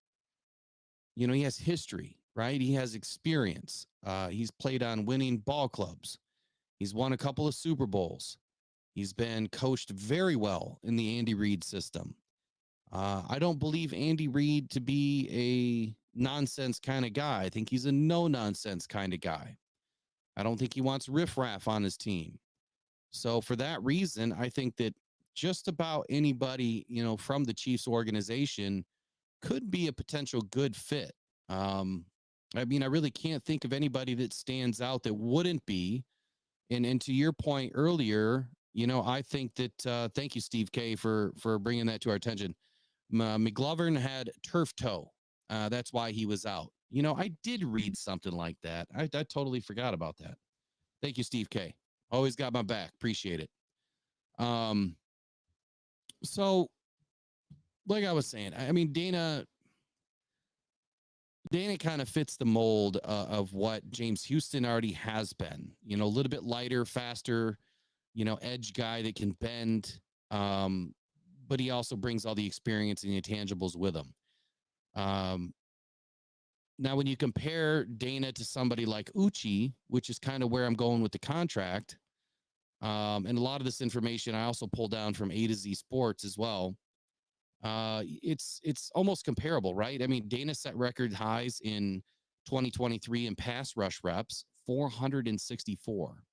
he has history, right? He has experience. He's played on winning ball clubs. He's won a couple of Super Bowls. He's been coached very well in the Andy Reid system. I don't believe Andy Reid to be a nonsense kind of guy. I think he's a no nonsense kind of guy. I don't think he wants riffraff on his team. So for that reason, I think that just about anybody, from the Chiefs organization could be a potential good fit. I mean, I really can't think of anybody that stands out that wouldn't be. And to your point earlier, I think that thank you, Steve K, for bringing that to our attention. McGlothern had turf toe. That's why he was out. I did read something like that. I totally forgot about that. Thank you, Steve K. Always got my back. Appreciate it. So, like I was saying, I mean, Danna kind of fits the mold of what James Houston already has been. A little bit lighter, faster, edge guy that can bend. But he also brings all the experience and the intangibles with him. Now, when you compare Danna to somebody like Uchi, which is kind of where I'm going with the contract, And a lot of this information I also pulled down from A to Z Sports as well. It's almost comparable, right? I mean, Dana set record highs in 2023 in pass rush reps, 464.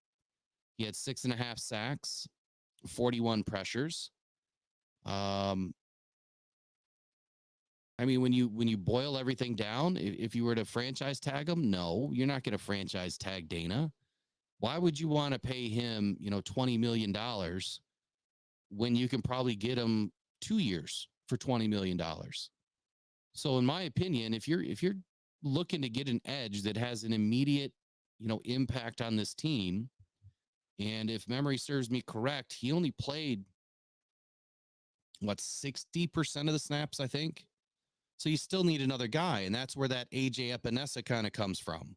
He had 6.5 sacks, 41 pressures. Um, I mean, when you boil everything down, if you were to franchise tag him, no, you're not going to franchise tag Dana. Why would you want to pay him, $20 million when you can probably get him 2 years for $20 million? So, in my opinion, if you're looking to get an edge that has an immediate, impact on this team, and if memory serves me correct, he only played what 60% of the snaps, I think. So you still need another guy, and that's where that AJ Epinesa kind of comes from.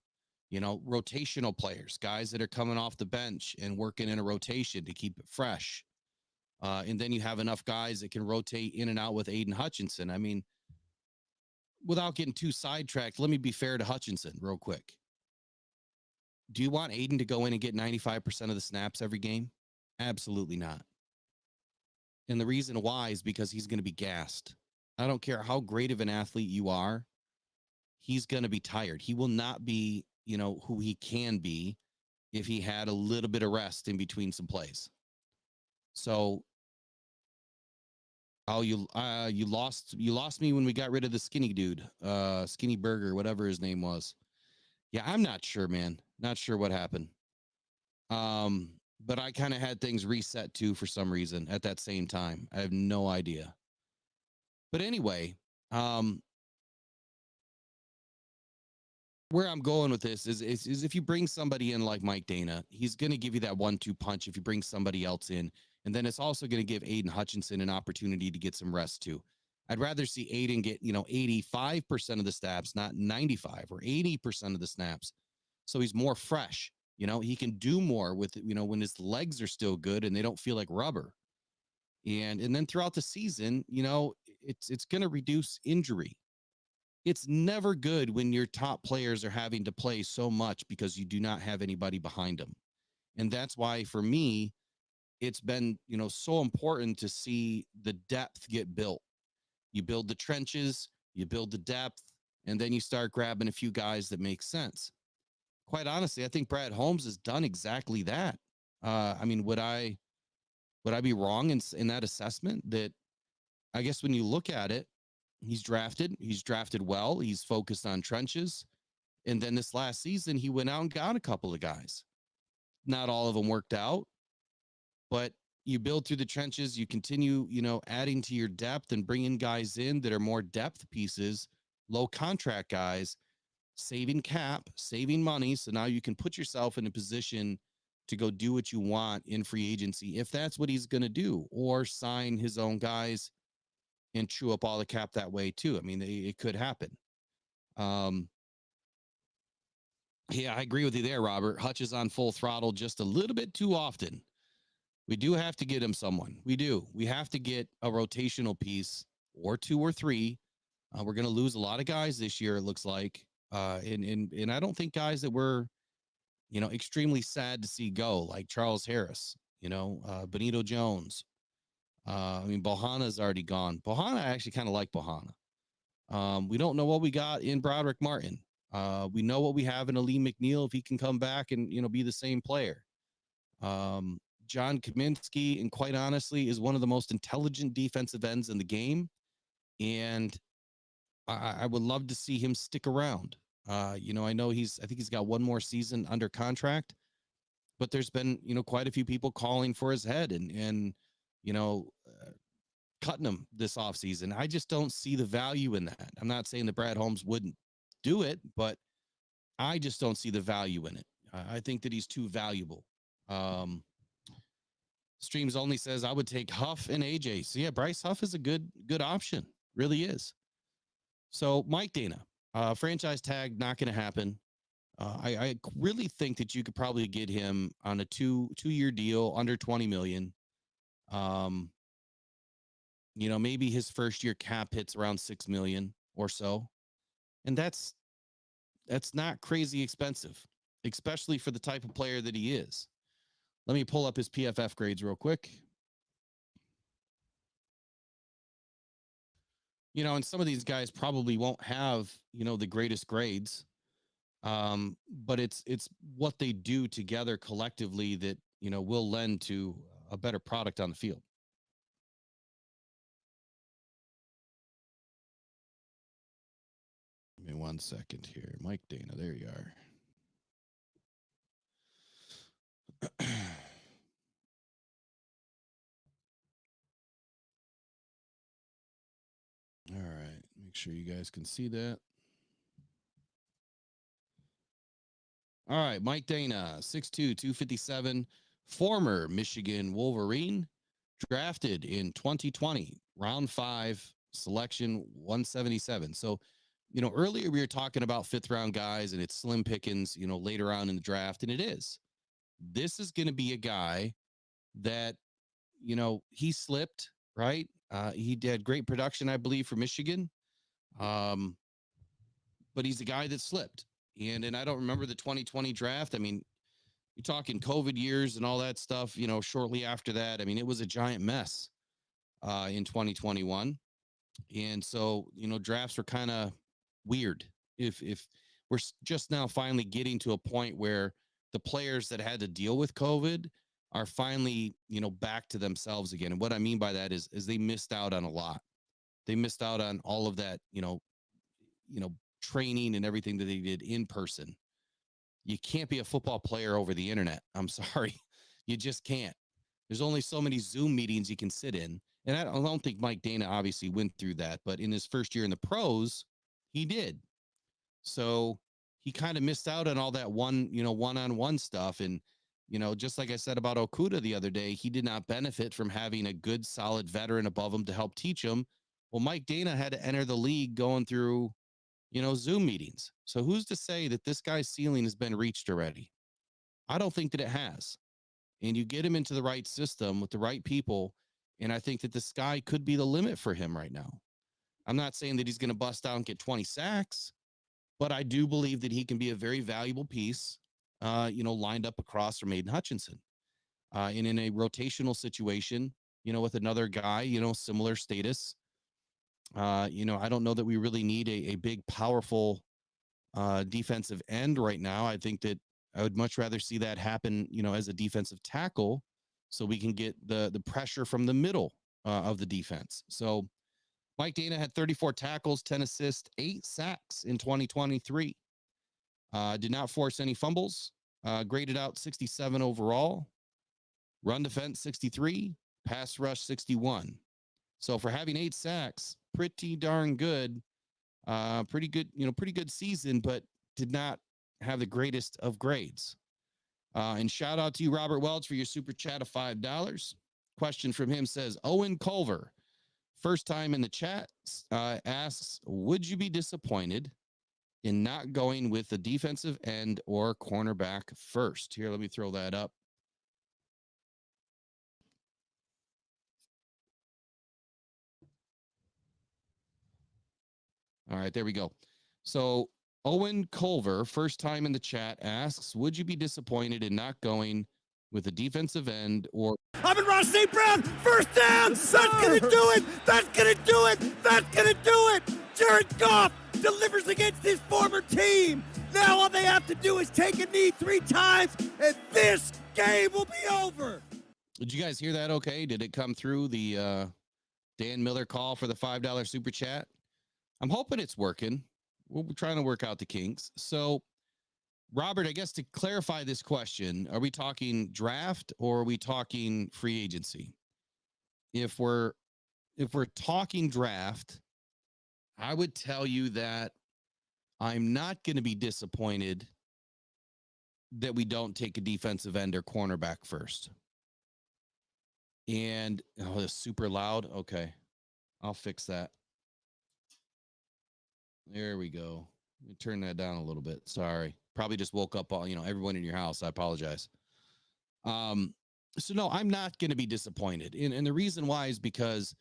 Rotational players, guys that are coming off the bench and working in a rotation to keep it fresh. And then you have enough guys that can rotate in and out with Aiden Hutchinson. I mean, without getting too sidetracked, let me be fair to Hutchinson real quick. Do you want Aiden to go in and get 95% of the snaps every game? Absolutely not. And the reason why is because he's going to be gassed. I don't care how great of an athlete you are. He's going to be tired. He will not be, who he can be if he had a little bit of rest in between some plays. So, you lost me when we got rid of the skinny dude, Skinny Burger, whatever his name was. Yeah, I'm not sure, man. Not sure what happened. But I kind of had things reset too for some reason at that same time. I have no idea. But anyway, where I'm going with this is if you bring somebody in like Mike Dana, he's going to give you that 1-2 punch if you bring somebody else in. And then it's also going to give Aiden Hutchinson an opportunity to get some rest too. I'd rather see Aiden get, 85% of the snaps, not 95 or 80% of the snaps. So he's more fresh. He can do more with, when his legs are still good and they don't feel like rubber. And then throughout the season, it's going to reduce injury. It's never good when your top players are having to play so much because you do not have anybody behind them. And that's why for me, it's been, so important to see the depth get built. You build the trenches, you build the depth, and then you start grabbing a few guys that make sense. Quite honestly, I think Brad Holmes has done exactly that. I mean, would I be wrong in that assessment? That I guess when you look at it, he's drafted well. He's focused on trenches. And then this last season, he went out and got a couple of guys. Not all of them worked out, but you build through the trenches. You continue, adding to your depth and bringing guys in that are more depth pieces, low contract guys, saving cap, saving money. So now you can put yourself in a position to go do what you want in free agency, if that's what he's going to do, or sign his own guys and chew up all the cap that way too. I mean, it could happen. Yeah, I agree with you there, Robert. Hutch is on full throttle just a little bit too often. We do have to get him someone. We do. We have to get a rotational piece or two or three. We're going to lose a lot of guys this year, it looks like. And I don't think guys that we're, extremely sad to see go, like Charles Harris, Benito Jones. I mean, Bohana's already gone. Bohana, I actually kind of like Bohana. We don't know what we got in Broderick Martin. We know what we have in Ali McNeil if he can come back and, be the same player. John Kaminsky, and quite honestly, is one of the most intelligent defensive ends in the game. And I would love to see him stick around. I know I think he's got one more season under contract, but there's been, quite a few people calling for his head and cutting him this offseason. I just don't see the value in that. I'm not saying that Brad Holmes wouldn't do it, but I just don't see the value in it. I think that he's too valuable. Streams only says I would take Huff and AJ. So yeah, Bryce Huff is a good option. Really is. So Mike Dana, franchise tag, not going to happen. I really think that you could probably get him on a two-year deal under 20 million. Maybe his first year cap hits around 6 million or so. And that's not crazy expensive, especially for the type of player that he is. Let me pull up his PFF grades real quick. You know, and some of these guys probably won't have, you know, the greatest grades. But it's what they do together collectively that, you know, will lend to a better product on the field. Give me 1 second here. Mike Danna, there you are. All right, make sure you guys can see that. All right, Mike Danna, 6'2", 257, former Michigan Wolverine, drafted in 2020, round 5, selection 177. So, you know, earlier we were talking about 5th round guys and it's slim pickings, you know, later on in the draft, and it is. This is going to be a guy that, you know, he slipped, right? He did great production, I believe, for Michigan. But he's a guy that slipped. And I don't remember the 2020 draft. I mean, you're talking COVID years and all that stuff, you know, shortly after that. I mean, it was a giant mess in 2021. And so, you know, drafts were kind of weird. If we're just now finally getting to a point where the players that had to deal with COVID are finally, you know, back to themselves again. And what I mean by that is they missed out on a lot. They missed out on all of that, you know, training and everything that they did in person. You can't be a football player over the internet. I'm sorry. You just can't. There's only so many Zoom meetings you can sit in. And I don't think Mike Danna obviously went through that, but in his first year in the pros, he did. So he kind of missed out on all that one-on-one stuff. And, you know, just like I said about Okuda the other day, he did not benefit from having a good, solid veteran above him to help teach him. Well, Mike Danna had to enter the league going through, you know, Zoom meetings. So who's to say that this guy's ceiling has been reached already? I don't think that it has. And you get him into the right system with the right people. And I think that the sky could be the limit for him right now. I'm not saying that he's going to bust out and get 20 sacks, but I do believe that he can be a very valuable piece, you know, lined up across from Aiden Hutchinson. And in a rotational situation, you know, with another guy, you know, similar status, you know, I don't know that we really need a big, powerful defensive end right now. I think that I would much rather see that happen, you know, as a defensive tackle, so we can get the pressure from the middle of the defense. So Mike Danna had 34 tackles, 10 assists, 8 sacks in 2023. Did not force any fumbles. Graded out 67 overall. Run defense 63. Pass rush 61. So for having 8 sacks, pretty darn good. Pretty good, you know, pretty good season, but did not have the greatest of grades. And shout out to you, Robert Welch, for your super chat of $5. Question from him says, Owen Culver, first time in the chat, asks, would you be disappointed in not going with the defensive end or cornerback first? Here, let me throw that up. All right, there we go. So Owen Culver, first time in the chat, asks, would you be disappointed in not going with a defensive end or... Amon-Ra St. Brown, first down! That's gonna do it! That's gonna do it! That's gonna do it! Jared Goff delivers against his former team! Now all they have to do is take a knee 3 times, and this game will be over! Did you guys hear that okay? Did it come through the Dan Miller call for the $5 super chat? I'm hoping it's working. We're trying to work out the kinks. So, Robert, I guess to clarify this question, are we talking draft or are we talking free agency? If we're talking draft, I would tell you that I'm not going to be disappointed that we don't take a defensive end or cornerback first. And oh, it's super loud. Okay, I'll fix that. There we go. Let me turn that down a little bit. Sorry. Probably just woke up all, you know, everyone in your house. I apologize. So no, I'm not going to be disappointed. And the reason why is because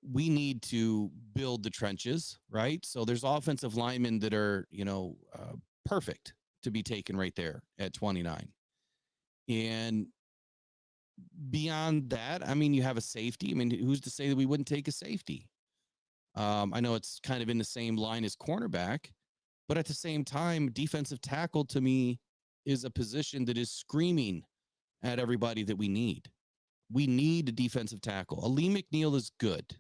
we need to build the trenches, right? So there's offensive linemen that are, you know, perfect to be taken right there at 29. And beyond that, I mean, you have a safety. I mean, who's to say that we wouldn't take a safety? I know it's kind of in the same line as cornerback, but at the same time, defensive tackle to me is a position that is screaming at everybody that we need. We need a defensive tackle. Ali McNeil is good.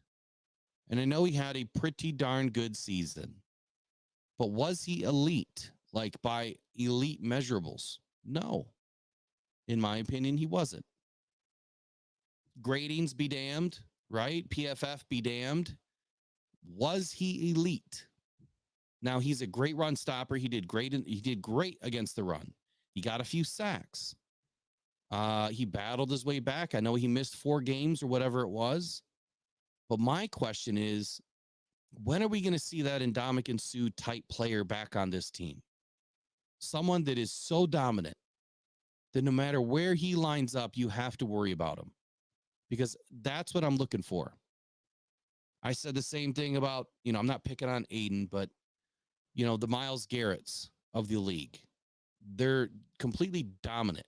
And I know he had a pretty darn good season. But was he elite, like by elite measurables? No. In my opinion, he wasn't. Gradings be damned, right? PFF be damned. Was he elite? Now he's a great run stopper. He did great. He did great against the run. He got a few sacks. He battled his way back. I know he missed 4 games or whatever it was. But my question is, when are we going to see that Ndamukong Suh type player back on this team? Someone that is so dominant that no matter where he lines up, you have to worry about him, because that's what I'm looking for. I said the same thing about, I'm not picking on Aiden, but, the Myles Garretts of the league. They're completely dominant.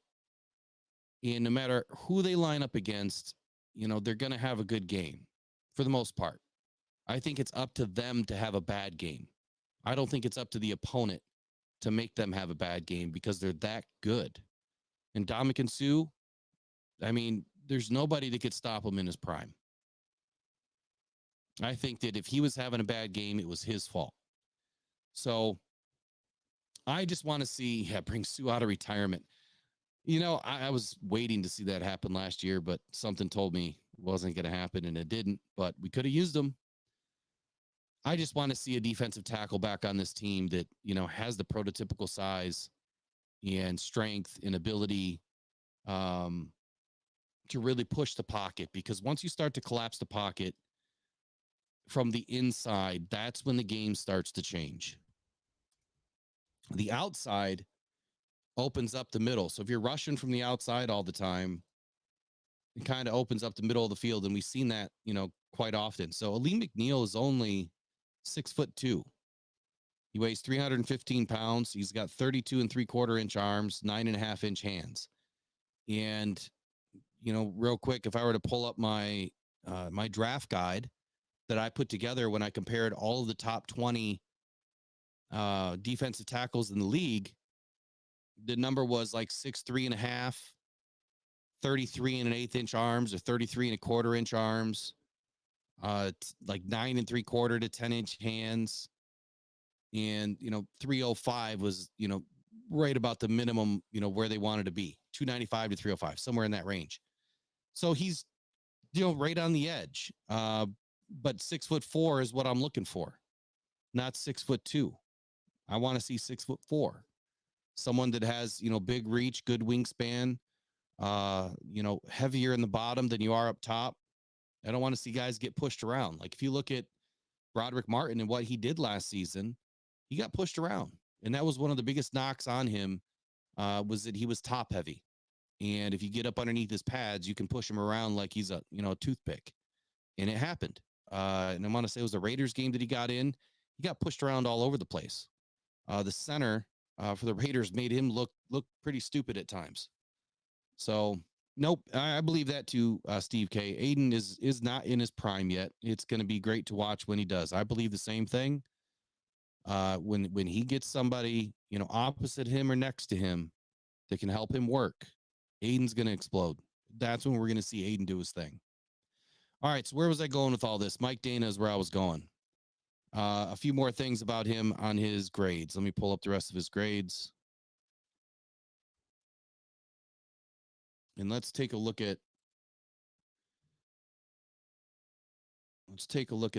And no matter who they line up against, they're going to have a good game for the most part. I think it's up to them to have a bad game. I don't think it's up to the opponent to make them have a bad game, because they're that good. And Ndamukong Suh, I mean, there's nobody that could stop him in his prime. I think that if he was having a bad game, it was his fault. So I just want to see, bring Suh out of retirement. I was waiting to see that happen last year, but something told me it wasn't going to happen, and it didn't. But we could have used him. I just want to see a defensive tackle back on this team that, has the prototypical size and strength and ability to really push the pocket, because once you start to collapse the pocket from the inside, that's when the game starts to change. The outside opens up the middle. So if you're rushing from the outside all the time, it kind of opens up the middle of the field. And we've seen that, quite often. So Ali McNeil is only 6'2". He weighs 315 pounds. He's got 32 3/4 inch arms, 9.5 inch hands. And, real quick, if I were to pull up my my draft guide that I put together when I compared all of the top 20 defensive tackles in the league, the number was like 6'3.5", 33 1/8 inch arms, or 33 1/4 inch arms, like 9 3/4 to 10 inch hands. And, 305 was, right about the minimum, where they wanted to be, 295 to 305, somewhere in that range. So he's, right on the edge. But 6'4" is what I'm looking for, not 6'2". I want to see 6'4", someone that has, big reach, good wingspan, heavier in the bottom than you are up top. I don't want to see guys get pushed around. Like if you look at Broderick Martin and what he did last season, he got pushed around. And that was one of the biggest knocks on him, was that he was top heavy. And if you get up underneath his pads, you can push him around like he's a toothpick. And it happened. And I want to say it was the Raiders game that he got in. He got pushed around all over the place. The center for the Raiders made him look pretty stupid at times. So, nope, I believe that too, Steve K. Aiden is not in his prime yet. It's going to be great to watch when he does. I believe the same thing. When he gets somebody, opposite him or next to him that can help him work, Aiden's going to explode. That's when we're going to see Aiden do his thing. All right, so where was I going with all this? Mike Danna is where I was going. A few more things about him on his grades. Let me pull up the rest of his grades. And let's take a look at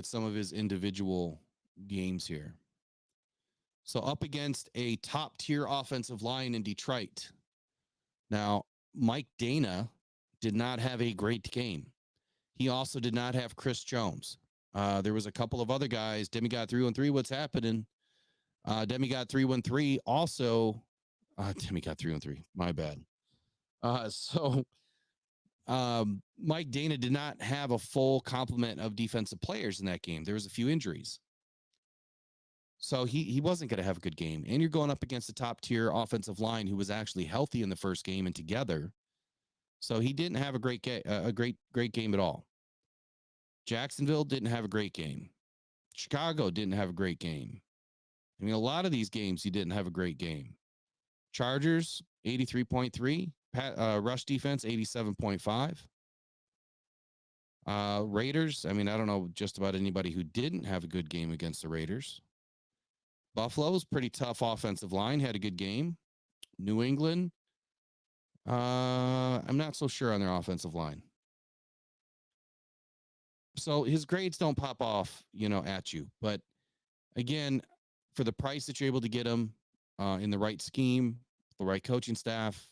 some of his individual games here. So up against a top tier offensive line in Detroit. Now, Mike Danna did not have a great game. He also did not have Chris Jones. There was a couple of other guys. Demigod 313, what's happening? Demigod 313 also. Demigod 313, my bad. Mike Danna did not have a full complement of defensive players in that game. There was a few injuries. So he wasn't going to have a good game. And you're going up against a top tier offensive line who was actually healthy in the first game and together. So he didn't have a great game at all. Jacksonville didn't have a great game. Chicago didn't have a great game. I mean, a lot of these games he didn't have a great game. Chargers 83.3, rush defense 87.5. Raiders, I mean, I don't know just about anybody who didn't have a good game against the Raiders. Buffalo's pretty tough offensive line, had a good game. New England, I'm not so sure on their offensive line. So his grades don't pop off, at you. But again, for the price that you're able to get him in the right scheme, the right coaching staff,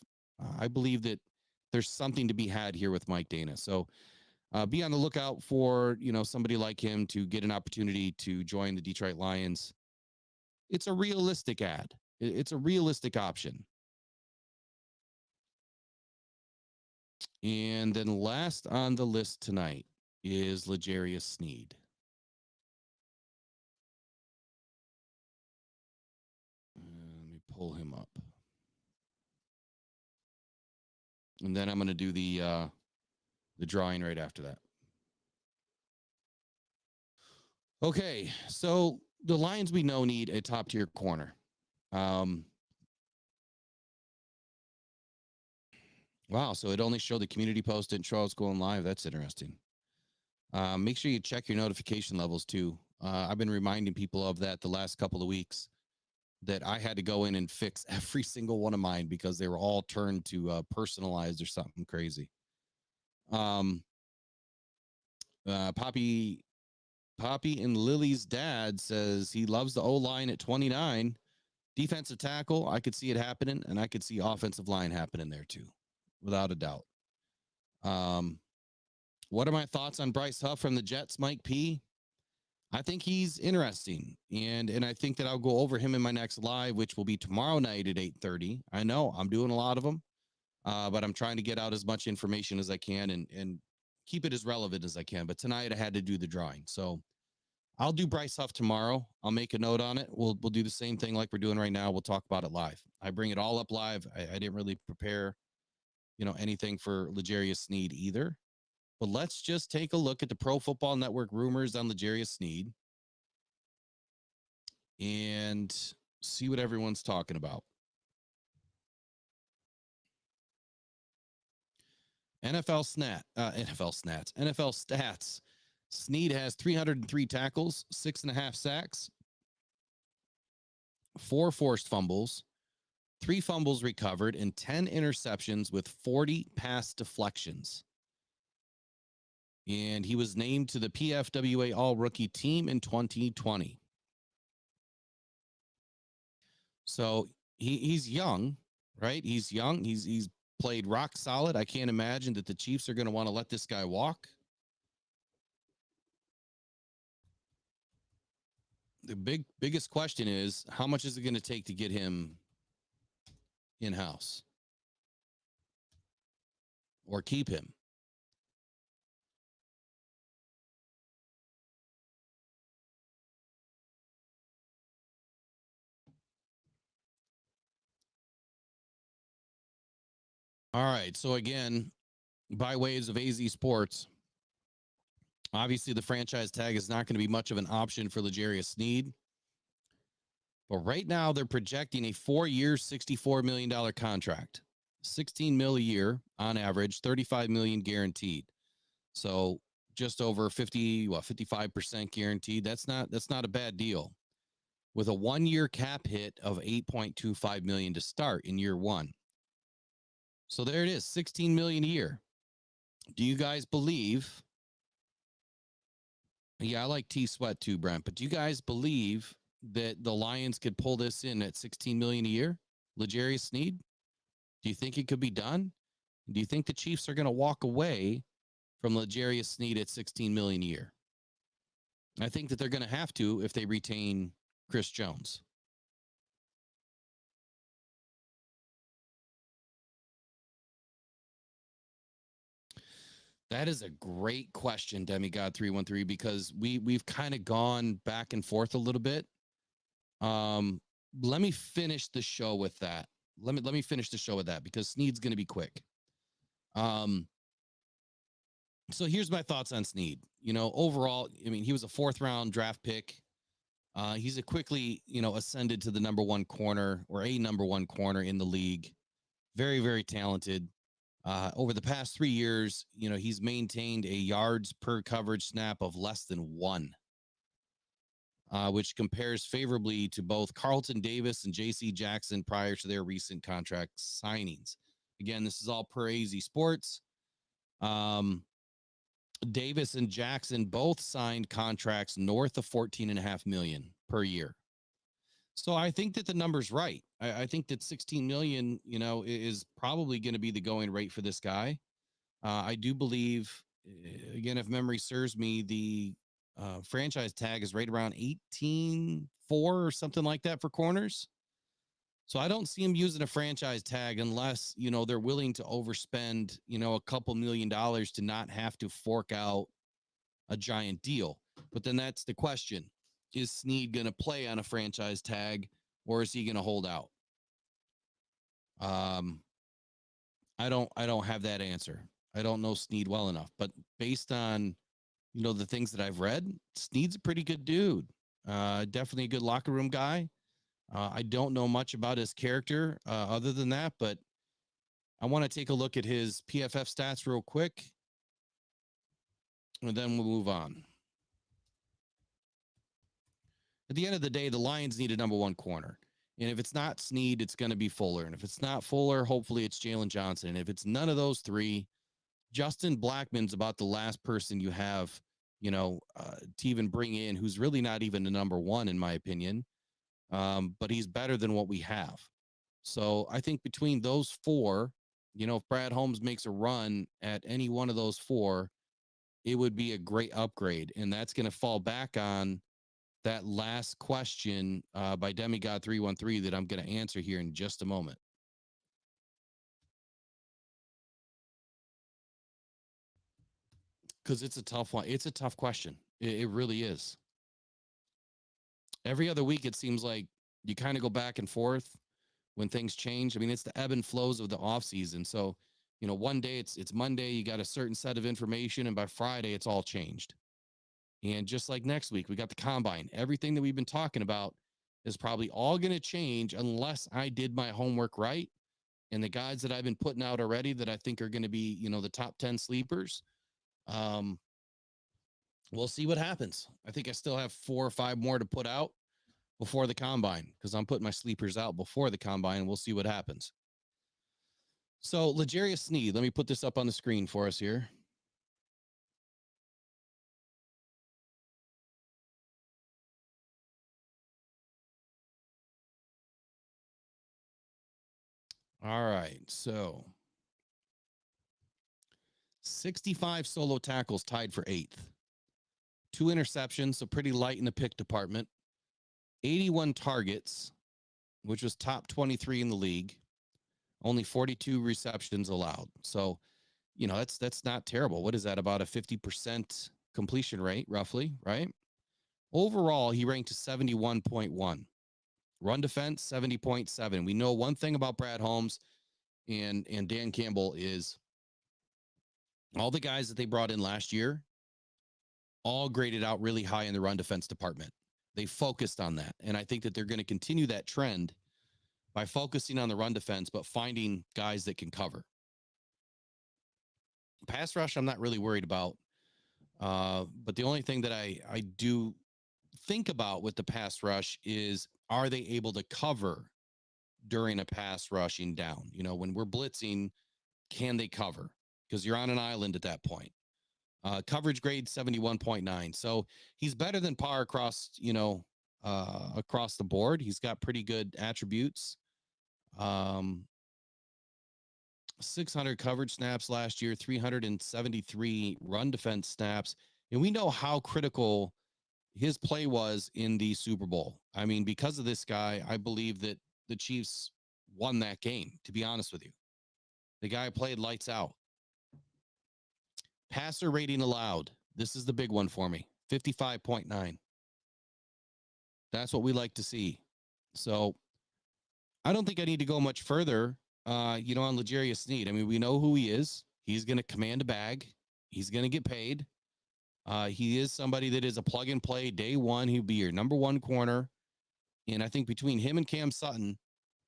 I believe that there's something to be had here with Mike Danna. So be on the lookout for, somebody like him to get an opportunity to join the Detroit Lions. It's a realistic ad. It's a realistic option. And then last on the list tonight is L'Jarius Sneed. Let me pull him up. And then I'm going to do the drawing right after that. Okay, so the Lions we know need a top tier corner. Wow, so it only showed the community post and show it's going live. That's interesting. Make sure you check your notification levels too. I've been reminding people of that the last couple of weeks, that I had to go in and fix every single one of mine because they were all turned to personalized or something crazy. Poppy and Lily's dad says he loves the O-line at 29. Defensive tackle, I could see it happening, and I could see offensive line happening there too, without a doubt. What are my thoughts on Bryce Huff from the Jets, Mike P? I think he's interesting, and I think that I'll go over him in my next live, which will be tomorrow night at 8:30. I know I'm doing a lot of them, but I'm trying to get out as much information as I can and keep it as relevant as I can. But tonight I had to do the drawing, so I'll do Bryce Huff tomorrow. I'll make a note on it. We'll do the same thing like we're doing right now. We'll talk about it live. I bring it all up live. I didn't really prepare, anything for L'Jarius Sneed either. But let's just take a look at the Pro Football Network rumors on L'Jarius Sneed and see what everyone's talking about. NFL stats. Sneed has 303 tackles, 6.5 sacks, 4 forced fumbles, 3 fumbles recovered, and 10 interceptions with 40 pass deflections. And he was named to the PFWA All-Rookie team in 2020. So he's young, right? He's young. He's played rock solid. I can't imagine that the Chiefs are going to want to let this guy walk. The biggest question is, how much is it going to take to get him in-house or keep him? All right. So again, by ways of AZ Sports, obviously the franchise tag is not going to be much of an option for L'Jarius Sneed. But right now they're projecting a 4-year, $64 million contract, $16 million a year on average, $35 million guaranteed. So just over 55% guaranteed. That's not a bad deal. With a 1-year cap hit of $8.25 million to start in year 1. So there it is, $16 million a year. Do you guys believe? Yeah, I like T-Sweat too, Brent. But do you guys believe that the Lions could pull this in at $16 million a year? L'Jarius Sneed? Do you think it could be done? Do you think the Chiefs are going to walk away from L'Jarius Sneed at $16 million a year? I think that they're going to have to if they retain Chris Jones. That is a great question, Demigod313, because we've kind of gone back and forth a little bit. Let me finish the show with that. Let me finish the show with that because Sneed's going to be quick. Um, so here's my thoughts on Sneed. Overall, I mean, he was a 4th-round draft pick. He's a quickly, ascended to the number 1 corner or a number 1 corner in the league. Very, very talented. Over the past 3 years, he's maintained a yards per coverage snap of less than 1, which compares favorably to both Carlton Davis and J.C. Jackson prior to their recent contract signings. Again, this is all per AZ Sports. Davis and Jackson both signed contracts north of $14.5 million per year. So I think that the number's right. I think that 16 million, is probably going to be the going rate for this guy. I do believe, again, if memory serves me, the franchise tag is right around 18.4 or something like that for corners. So I don't see him using a franchise tag unless, they're willing to overspend, a couple $1 million to not have to fork out a giant deal. But then that's the question. Is Sneed going to play on a franchise tag, or is he going to hold out? I don't have that answer. I don't know Sneed well enough, but based on, the things that I've read, Sneed's a pretty good dude. Definitely a good locker room guy. I don't know much about his character other than that, but I want to take a look at his PFF stats real quick, and then we'll move on. At the end of the day, the Lions need a number 1 corner. And if it's not Sneed, it's going to be Fuller. And if it's not Fuller, hopefully it's Jalen Johnson. And if it's none of those 3, Justin Blackmon's about the last person you have, to even bring in, who's really not even a number 1, in my opinion. But he's better than what we have. So I think between those 4, if Brad Holmes makes a run at any one of those 4, it would be a great upgrade. And that's going to fall back on that last question by Demigod 313 that I'm going to answer here in just a moment. Because it's a tough one. It's a tough question. It really is. Every other week, it seems like you kind of go back and forth when things change. I mean, it's the ebb and flows of the off season. So, one day it's Monday, you got a certain set of information, and by Friday, it's all changed. And just like next week, we got the combine. Everything that we've been talking about is probably all going to change unless I did my homework right. And the guys that I've been putting out already that I think are going to be, the top 10 sleepers, we'll see what happens. I think I still have 4 or 5 more to put out before the combine because I'm putting my sleepers out before the combine, and we'll see what happens. So, L'Jarius Sneed, let me put this up on the screen for us here. All right, so 65 solo tackles, tied for 8th. 2 interceptions, so pretty light in the pick department. 81 targets, which was top 23 in the league. Only 42 receptions allowed. So, that's not terrible. What is that? About a 50% completion rate, roughly, right? Overall, he ranked to 71.1. Run defense, 70.7. We know one thing about Brad Holmes and Dan Campbell is all the guys that they brought in last year all graded out really high in the run defense department. They focused on that. And I think that they're going to continue that trend by focusing on the run defense, but finding guys that can cover. Pass rush, I'm not really worried about. But the only thing that I do think about with the pass rush is, are they able to cover during a pass rushing down? When we're blitzing, can they cover? Because you're on an island at that point. Coverage grade 71.9. So he's better than par across, across the board. He's got pretty good attributes. 600 coverage snaps last year, 373 run defense snaps. And we know how critical his play was in the Super Bowl. I mean, because of this guy, I believe that the Chiefs won that game, to be honest with you. The guy played lights out. Passer rating allowed. This is the big one for me. 55.9. That's what we like to see. So I don't think I need to go much further, on L'Jarius Sneed. I mean, we know who he is. He's going to command a bag. He's going to get paid. He is somebody that is a plug and play day one. He'll be your number one corner. And I think between him and Cam Sutton,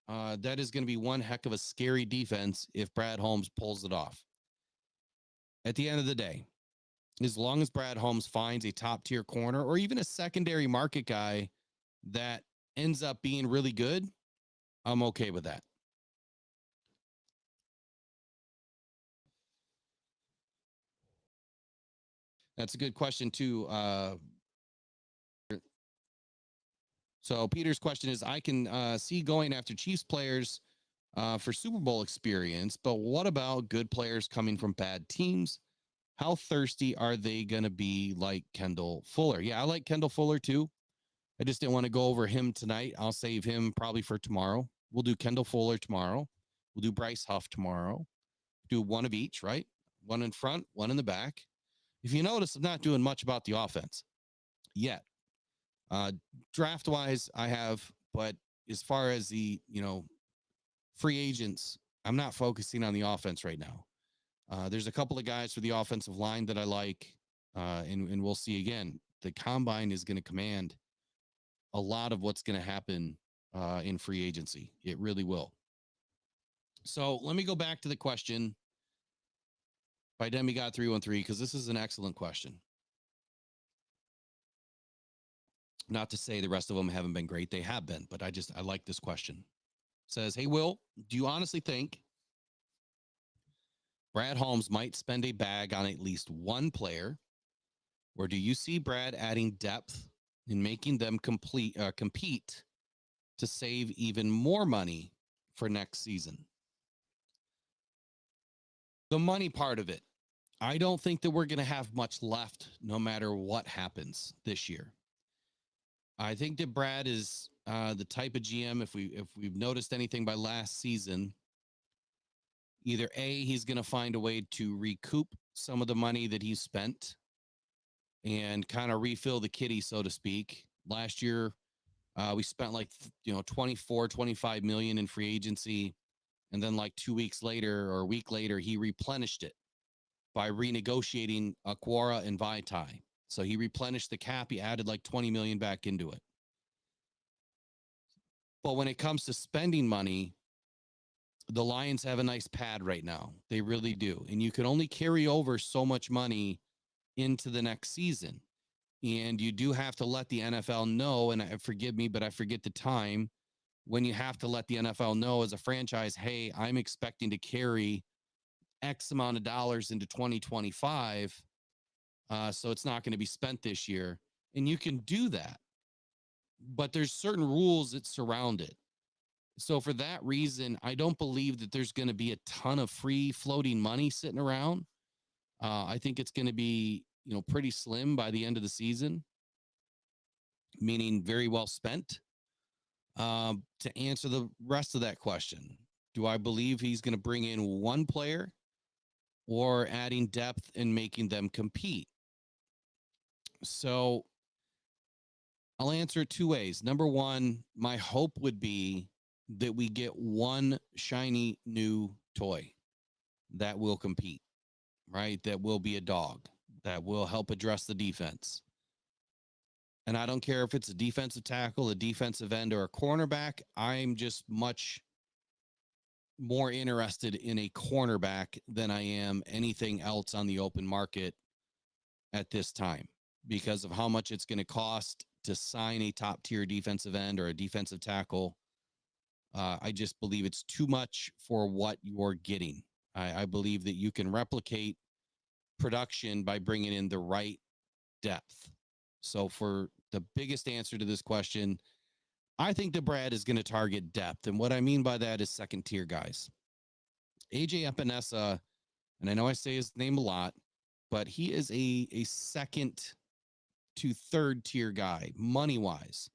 that is going to be one heck of a scary defense if Brad Holmes pulls it off. At the end of the day, as long as Brad Holmes finds a top tier corner or even a secondary market guy that ends up being really good, I'm okay with that. That's a good question too. So Peter's question is, I can see going after Chiefs players for Super Bowl experience, but what about good players coming from bad teams? How thirsty are they going to be like Kendall Fuller? Yeah, I like Kendall Fuller too. I just didn't want to go over him tonight. I'll save him probably for tomorrow. We'll do Kendall Fuller tomorrow. We'll do Bryce Huff tomorrow. Do one of each, right? One in front, one in the back. If you notice, I'm not doing much about the offense yet. Draft wise, I have, but as far as the, free agents, I'm not focusing on the offense right now. There's a couple of guys for the offensive line that I like, and we'll see again. The combine is going to command a lot of what's going to happen in free agency. It really will. So let me go back to the question by Demigod 313, because this is an excellent question. Not to say the rest of them haven't been great. They have been, but I like this question. It says, hey, Will, do you honestly think Brad Holmes might spend a bag on at least one player, or do you see Brad adding depth and making them compete to save even more money for next season? The money part of it, I don't think that we're going to have much left no matter what happens this year. I think that Brad is the type of GM, if we've noticed anything by last season, either A, he's going to find a way to recoup some of the money that he's spent and kind of refill the kitty, so to speak. Last year, we spent like 25 million in free agency, and then like 2 weeks later or a week later, he replenished it by renegotiating Aquara and Vaitai. So he replenished the cap. He added like 20 million back into it. But when it comes to spending money, the Lions have a nice pad right now. They really do. And you can only carry over so much money into the next season. And you do have to let the NFL know, and forgive me, but I forget the time when you have to let the NFL know as a franchise, hey, I'm expecting to carry X amount of dollars into 2025. So it's not going to be spent this year. And you can do that. But there's certain rules that surround it. So for that reason, I don't believe that there's going to be a ton of free floating money sitting around. I think it's going to be, pretty slim by the end of the season, meaning very well spent. To answer the rest of that question, do I believe he's going to bring in one player or adding depth and making them compete? So I'll answer it two ways. Number one, my hope would be that we get one shiny new toy that will compete, right? That will be a dog, that will help address the defense. And I don't care if it's a defensive tackle, a defensive end, or a cornerback. I'm just much more interested in a cornerback than I am anything else on the open market at this time, because of how much it's going to cost to sign a top tier defensive end or a defensive tackle. I just believe it's too much for what you're getting. I believe that you can replicate production by bringing in the right depth. So for the biggest answer to this question, I think that Brad is going to target depth. And what I mean by that is second tier guys. AJ Epinesa, and I know I say his name a lot, but he is a second to third tier guy, money wise,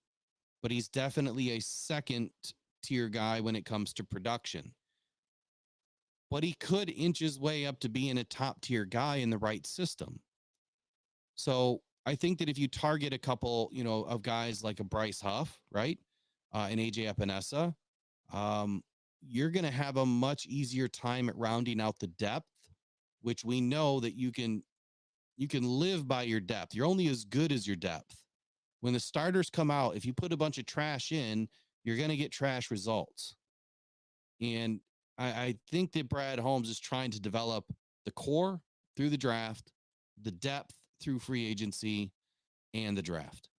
but he's definitely a second tier guy when it comes to production. But he could inch his way up to being a top tier guy in the right system. So I think that if you target a couple, of guys like a Bryce Huff, right, and AJ Epinesa, you're going to have a much easier time at rounding out the depth which we know that you can live by your depth. You're only as good as your depth. When the starters come out, if you put a bunch of trash in, you're going to get trash results. And I think that Brad Holmes is trying to develop the core through the draft, the depth through free agency, and the draft.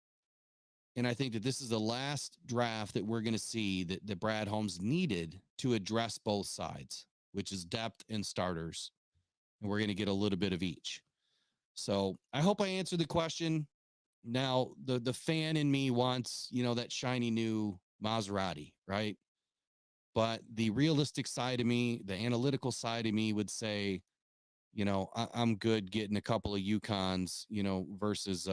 And I think that this is the last draft that we're going to see that Brad Holmes needed to address both sides, which is depth and starters. And we're going to get a little bit of each. So I hope I answered the question. Now, the fan in me wants, that shiny new Maserati, right? But the realistic side of me, the analytical side of me would say, I'm good getting a couple of Yukons, versus,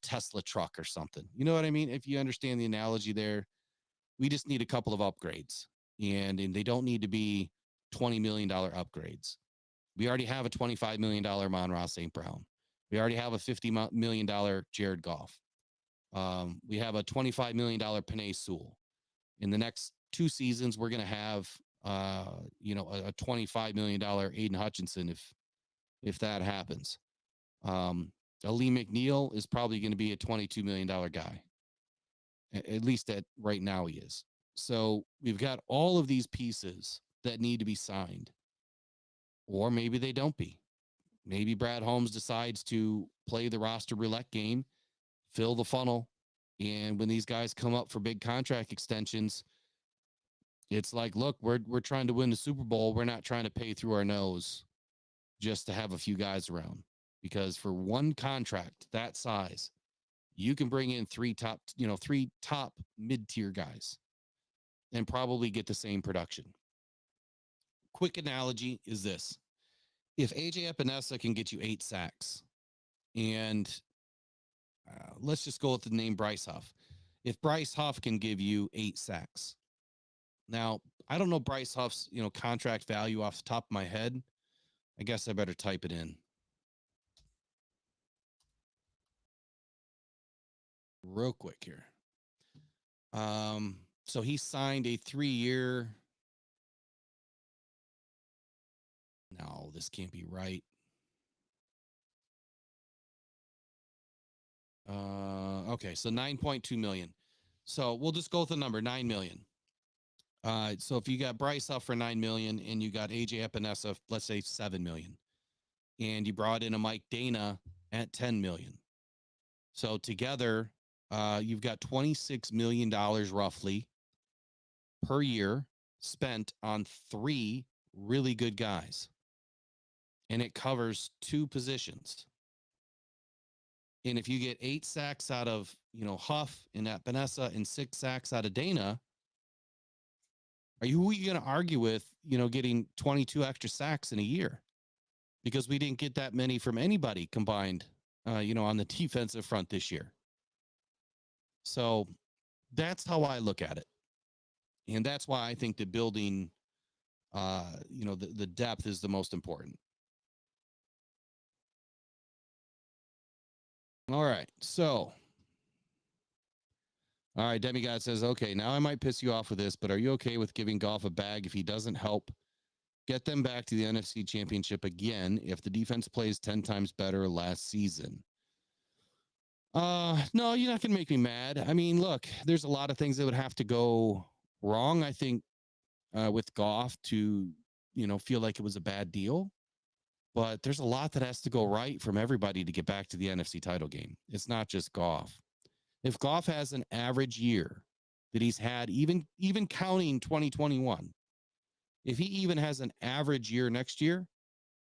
Tesla truck or something. You know what I mean? If you understand the analogy there, we just need a couple of upgrades, and they don't need to be $20 million upgrades. We already have a $25 million Monroe St. Brown. We already have a $50 million Jared Goff. We have a $25 million Penei Sewell. In the next 2 seasons, we're going to have, a $25 million Aiden Hutchinson if that happens. Ali McNeil is probably going to be a $22 million guy. At least right now he is. So we've got all of these pieces that need to be signed. Or maybe they don't be. Maybe Brad Holmes decides to play the roster roulette game, fill the funnel, and when these guys come up for big contract extensions, it's like, look, we're trying to win the Super Bowl. We're not trying to pay through our nose just to have a few guys around. Because for one contract that size, you can bring in three top mid-tier guys and probably get the same production. Quick analogy is this. If AJ Epinesa can get you 8 sacks, and let's just go with the name Bryce Huff. If Bryce Huff can give you 8 sacks. Now, I don't know Bryce Huff's, contract value off the top of my head. I guess I better type it in. Real quick here. So he signed a 3-year. No, this can't be right. Okay, so 9.2 million. So we'll just go with the number 9 million. So if you got Bryce Huff for 9 million and you got AJ Epinesa, let's say 7 million, and you brought in a Mike Danna at 10 million. So together, you've got $26 million roughly per year spent on 3 really good guys. And it covers 2 positions. And if you get 8 sacks out of, Huff and Epinesa and 6 sacks out of Danna, who are you going to argue with, getting 22 extra sacks in a year? Because we didn't get that many from anybody combined, on the defensive front this year. So that's how I look at it. And that's why I think that building, the depth is the most important. All right. So, all right. Demigod says, okay, now I might piss you off with this, but are you okay with giving Goff a bag if he doesn't help get them back to the NFC Championship again if the defense plays 10 times better last season? No, you're not going to make me mad. I mean, look, there's a lot of things that would have to go wrong, I think, with Goff to, feel like it was a bad deal. But there's a lot that has to go right from everybody to get back to the NFC title game. It's not just Goff. If Goff has an average year that he's had, even counting 2021, if he even has an average year next year,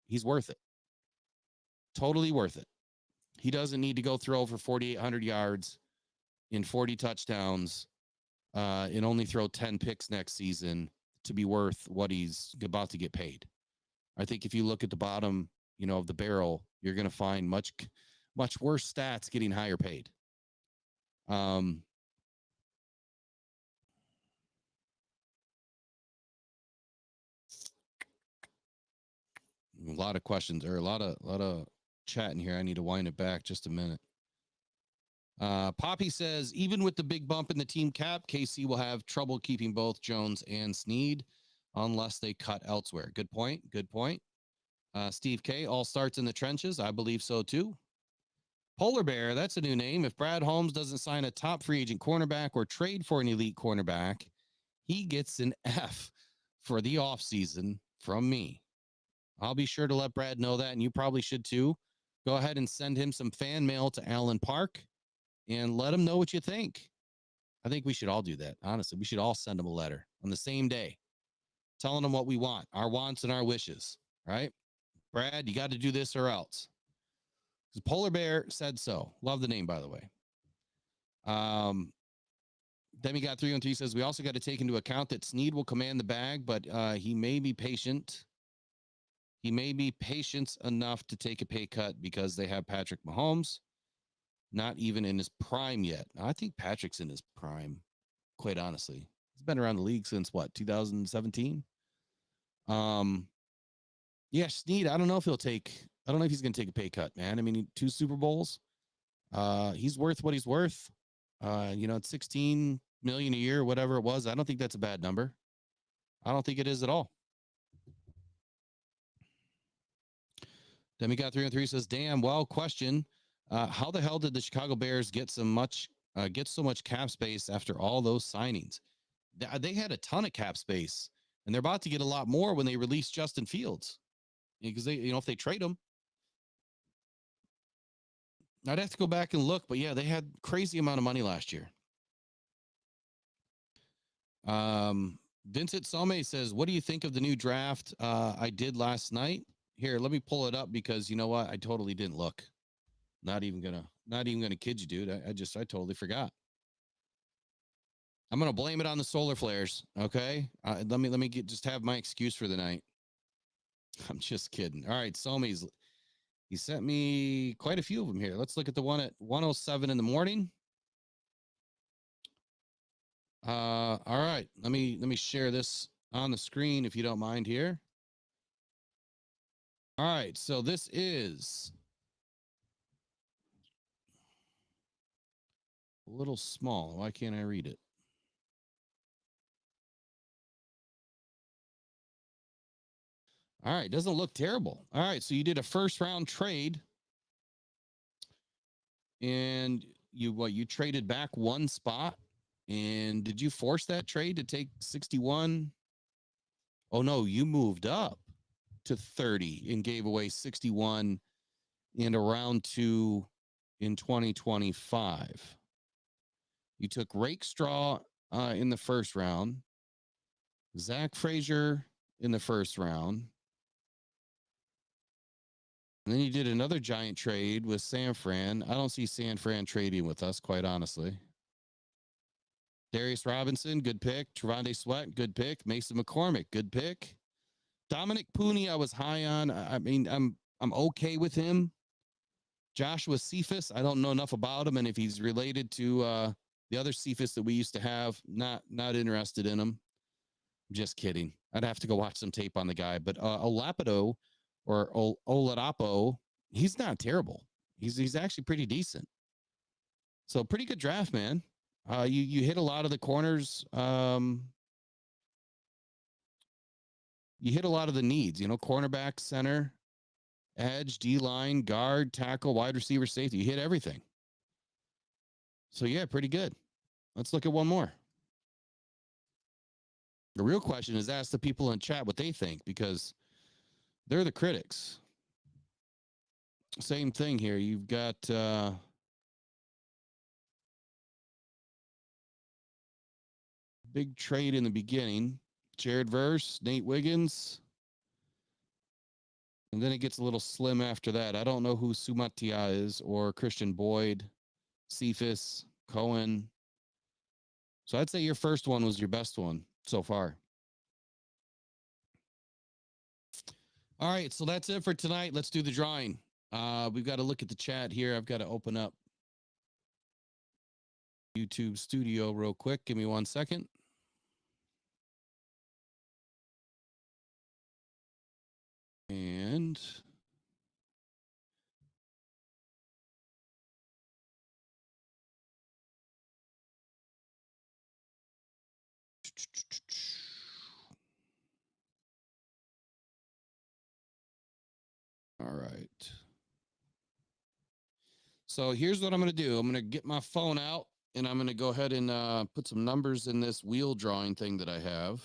he's worth it. Totally worth it. He doesn't need to go throw for 4,800 yards in 40 touchdowns and only throw 10 picks next season to be worth what he's about to get paid. I think if you look at the bottom, of the barrel, you're going to find much worse stats getting higher paid. A lot of questions or a lot of chat in here. I need to wind it back just a minute. Poppy says, even with the big bump in the team cap, KC will have trouble keeping both Jones and Sneed unless they cut elsewhere. Good point. Steve K, all starts in the trenches. I believe so too. Polar Bear, that's a new name. If Brad Holmes doesn't sign a top free agent cornerback or trade for an elite cornerback, he gets an F for the offseason from me. I'll be sure to let Brad know that, and you probably should too. Go ahead and send him some fan mail to Allen Park and let him know what you think. I think we should all do that. Honestly, we should all send him a letter on the same day, telling him what we want, our wants and our wishes, right? Brad, you got to do this or else. Polar Bear said so. Love the name, by the way. Demigod 313 says we also got to take into account that Sneed will command the bag, but he may be patient. He may be patient enough to take a pay cut because they have Patrick Mahomes, not even in his prime yet. I think Patrick's in his prime, quite honestly. He's been around the league since what, 2017? Yeah, Sneed, I don't know if he's going to take a pay cut, man. I mean, 2 Super Bowls. He's worth what he's worth. It's 16 million a year, whatever it was. I don't think that's a bad number. I don't think it is at all. Demigod 303 says, damn, well, question. How the hell did the Chicago Bears get so much cap space after all those signings? They had a ton of cap space, and they're about to get a lot more when they release Justin Fields. Because if they trade him. I'd have to go back and look, but yeah, they had crazy amount of money last year. Vincent Some says, what do you think of the new draft I did last night? Here, let me pull it up because you know what? I totally didn't look. Not even gonna kid you, dude. I totally forgot. I'm gonna blame it on the solar flares. Okay. Let me just have my excuse for the night. I'm just kidding. All right, Somi's. He sent me quite a few of them here. Let's look at the one at 1:07 in the morning. All right. Let me share this on the screen if you don't mind here. All right. So this is a little small. Why can't I read it? All right. Doesn't look terrible. All right. So you did a first round trade and you traded back 1 spot. And did you force that trade to take 61? Oh no, you moved up to 30 and gave away 61 in a round 2 in 2025. You took Rakestraw in the first round, Zach Frazier in the first round. And then you did another giant trade with San Fran. I don't see San Fran trading with us, quite honestly. Darius Robinson, good pick. Trevonde Sweat, good pick. Mason McCormick, good pick. Dominic Pooney, I was high on. I mean, I'm okay with him. Joshua Cephas, I don't know enough about him, and if he's related to the other Cephas that we used to have, not interested in him. Just kidding. I'd have to go watch some tape on the guy. But Olapido or Oladapo, he's not terrible. He's actually pretty decent. So pretty good draft, man. You hit a lot of the corners. You hit a lot of the needs, cornerback, center, edge, D-line, guard, tackle, wide receiver, safety. You hit everything. So yeah, pretty good. Let's look at one more. The real question is ask the people in chat what they think because they're the critics. Same thing here. You've got big trade in the beginning. Jared Verse, Nate Wiggins. And then it gets a little slim after that. I don't know who Sumatia is or Christian Boyd, Cephas, Cohen. So I'd say your first one was your best one so far. All right, so that's it for tonight. Let's do the drawing. We've got to look at the chat here. I've got to open up YouTube Studio real quick. Give me 1 second. And All right. So here's what I'm going to do. I'm going to get my phone out and I'm going to go ahead and put some numbers in this wheel drawing thing that I have.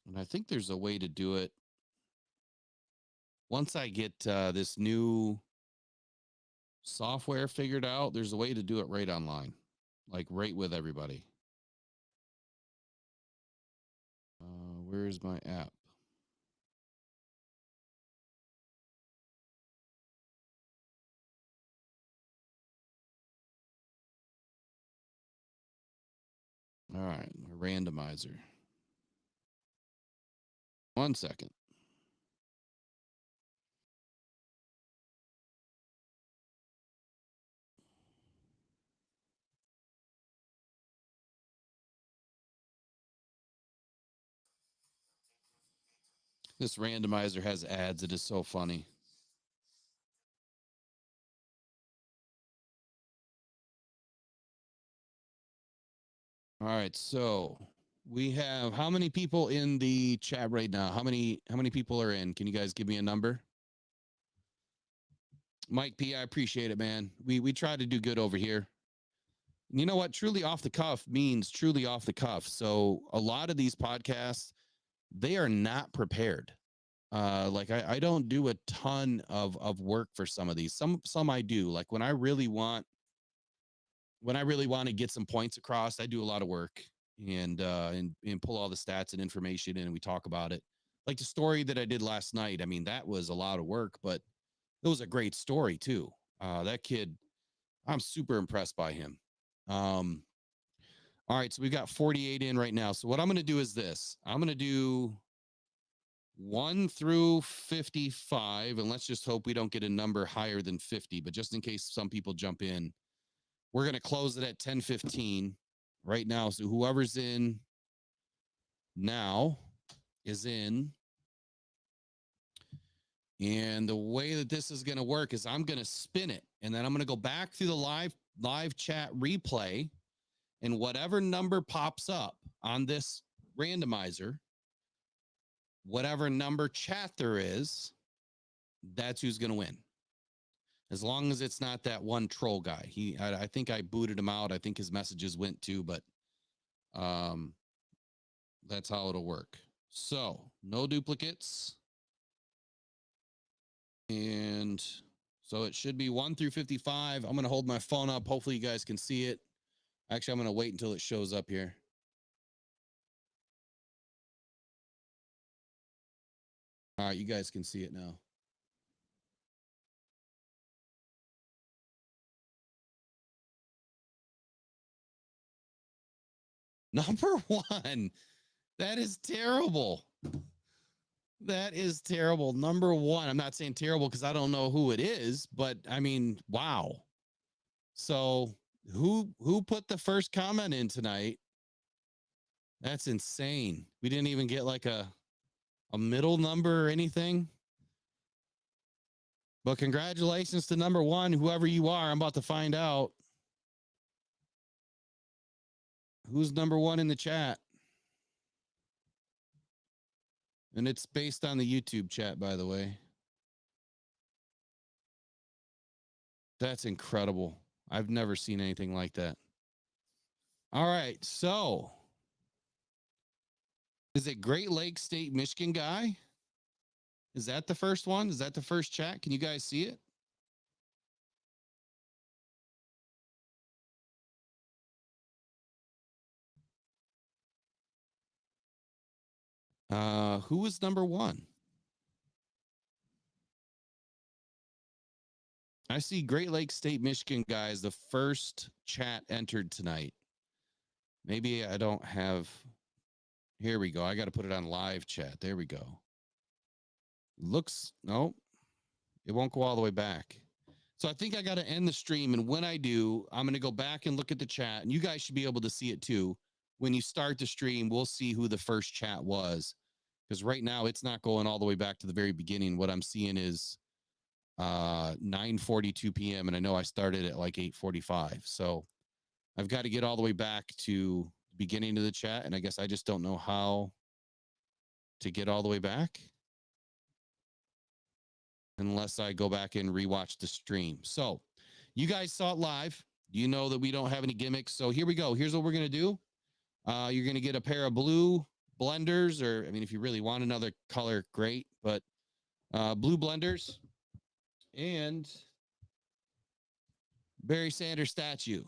And I think there's a way to do it. Once I get this new software figured out, there's a way to do it right online, like right with everybody. Where's my app? All right, a randomizer. 1 second. This randomizer has ads. It is so funny. All right, so we have how many people in the chat right now? How many people are in? Can you guys give me a number? Mike P, I appreciate it, man. We try to do good over here. You know what? Truly off the cuff means truly off the cuff. So a lot of these podcasts, they are not prepared. Like I don't do a ton of work for some of these. Some I do. Like when I really want to get some points across, I do a lot of work and pull all the stats and information in and we talk about it. Like the story that I did last night. I mean, that was a lot of work, but it was a great story too. That kid, I'm super impressed by him. All right, so we've got 48 in right now. So what I'm going to do is this. I'm going to do 1 through 55, and let's just hope we don't get a number higher than 50. But just in case some people jump in, we're going to close it at 10:15 right now. So whoever's in now is in. And the way that this is going to work is I'm going to spin it, and then I'm going to go back through the live chat replay, and whatever number pops up on this randomizer, whatever number chat there is, that's who's going to win. As long as it's not that one troll guy. I think I booted him out. I think his messages went too, but that's how it'll work. So no duplicates. And so it should be 1 through 55. I'm going to hold my phone up. Hopefully you guys can see it. Actually, I'm going to wait until it shows up here. All right, you guys can see it now. Number 1. That is terrible. That is terrible. Number 1. I'm not saying terrible because I don't know who it is, but I mean, wow. So who put the first comment in tonight? That's insane. We didn't even get like a middle number or anything. But congratulations to number 1, whoever you are. I'm about to find out. Who's number 1 in the chat? And it's based on the YouTube chat, by the way. That's incredible. I've never seen anything like that. All right. So is it Great Lakes State, Michigan guy? Is that the first one? Is that the first chat? Can you guys see it? Who was number 1? I see Great Lakes State, Michigan guys, the first chat entered tonight. Maybe I don't have. Here we go. I got to put it on live chat. There we go. Looks, no, it won't go all the way back. So I think I got to end the stream. And when I do, I'm going to go back and look at the chat. And you guys should be able to see it too. When you start the stream, we'll see who the first chat was. Because right now it's not going all the way back to the very beginning. What I'm seeing is 9:42 p.m. And I know I started at like 8:45. So I've got to get all the way back to the beginning of the chat. And I guess I just don't know how to get all the way back. unless I go back and rewatch the stream. So you guys saw it live. You know that we don't have any gimmicks. So here we go. Here's what we're going to do. You're going to get a pair of blue blenders, or I mean, if you really want another color, great, but blue blenders and Barry Sanders statue.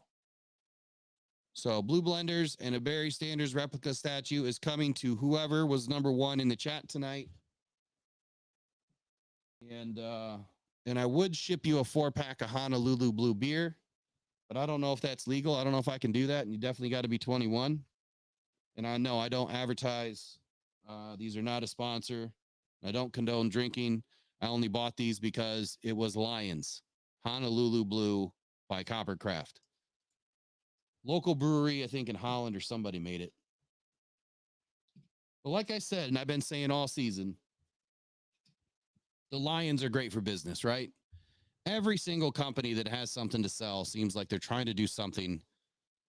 So blue blenders and a Barry Sanders replica statue is coming to whoever was number one in the chat tonight. And I would ship you a 4-pack of Honolulu Blue beer, but I don't know if that's legal. I don't know if I can do that. And you definitely got to be 21. And I know I don't advertise. These are not a sponsor. I don't condone drinking. I only bought these because it was Lions Honolulu Blue by Coppercraft. Local brewery, I think in Holland or somebody made it. But like I said, and I've been saying all season, the Lions are great for business, right? Every single company that has something to sell seems like they're trying to do something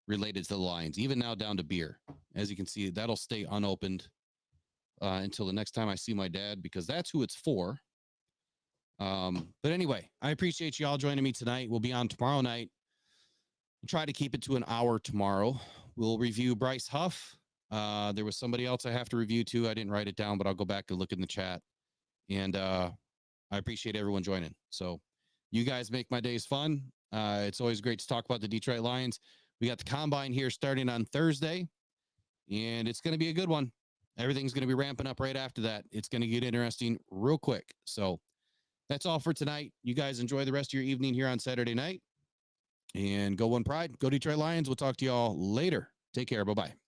related to the Lions, even now down to beer. As you can see, that'll stay unopened until the next time I see my dad, because that's who it's for. But anyway, I appreciate you all joining me tonight. We'll be on tomorrow night. We'll try to keep it to an hour tomorrow. We'll review Bryce Huff. There was somebody else I have to review too. I didn't write it down, but I'll go back and look in the chat. And I appreciate everyone joining. So you guys make my days fun. It's always great to talk about the Detroit Lions. We got the combine here starting on Thursday, and it's going to be a good one. Everything's going to be ramping up right after that. It's going to get interesting real quick. So that's all for tonight. You guys enjoy the rest of your evening here on Saturday night. And go One Pride. Go Detroit Lions. We'll talk to you all later. Take care. Bye-bye.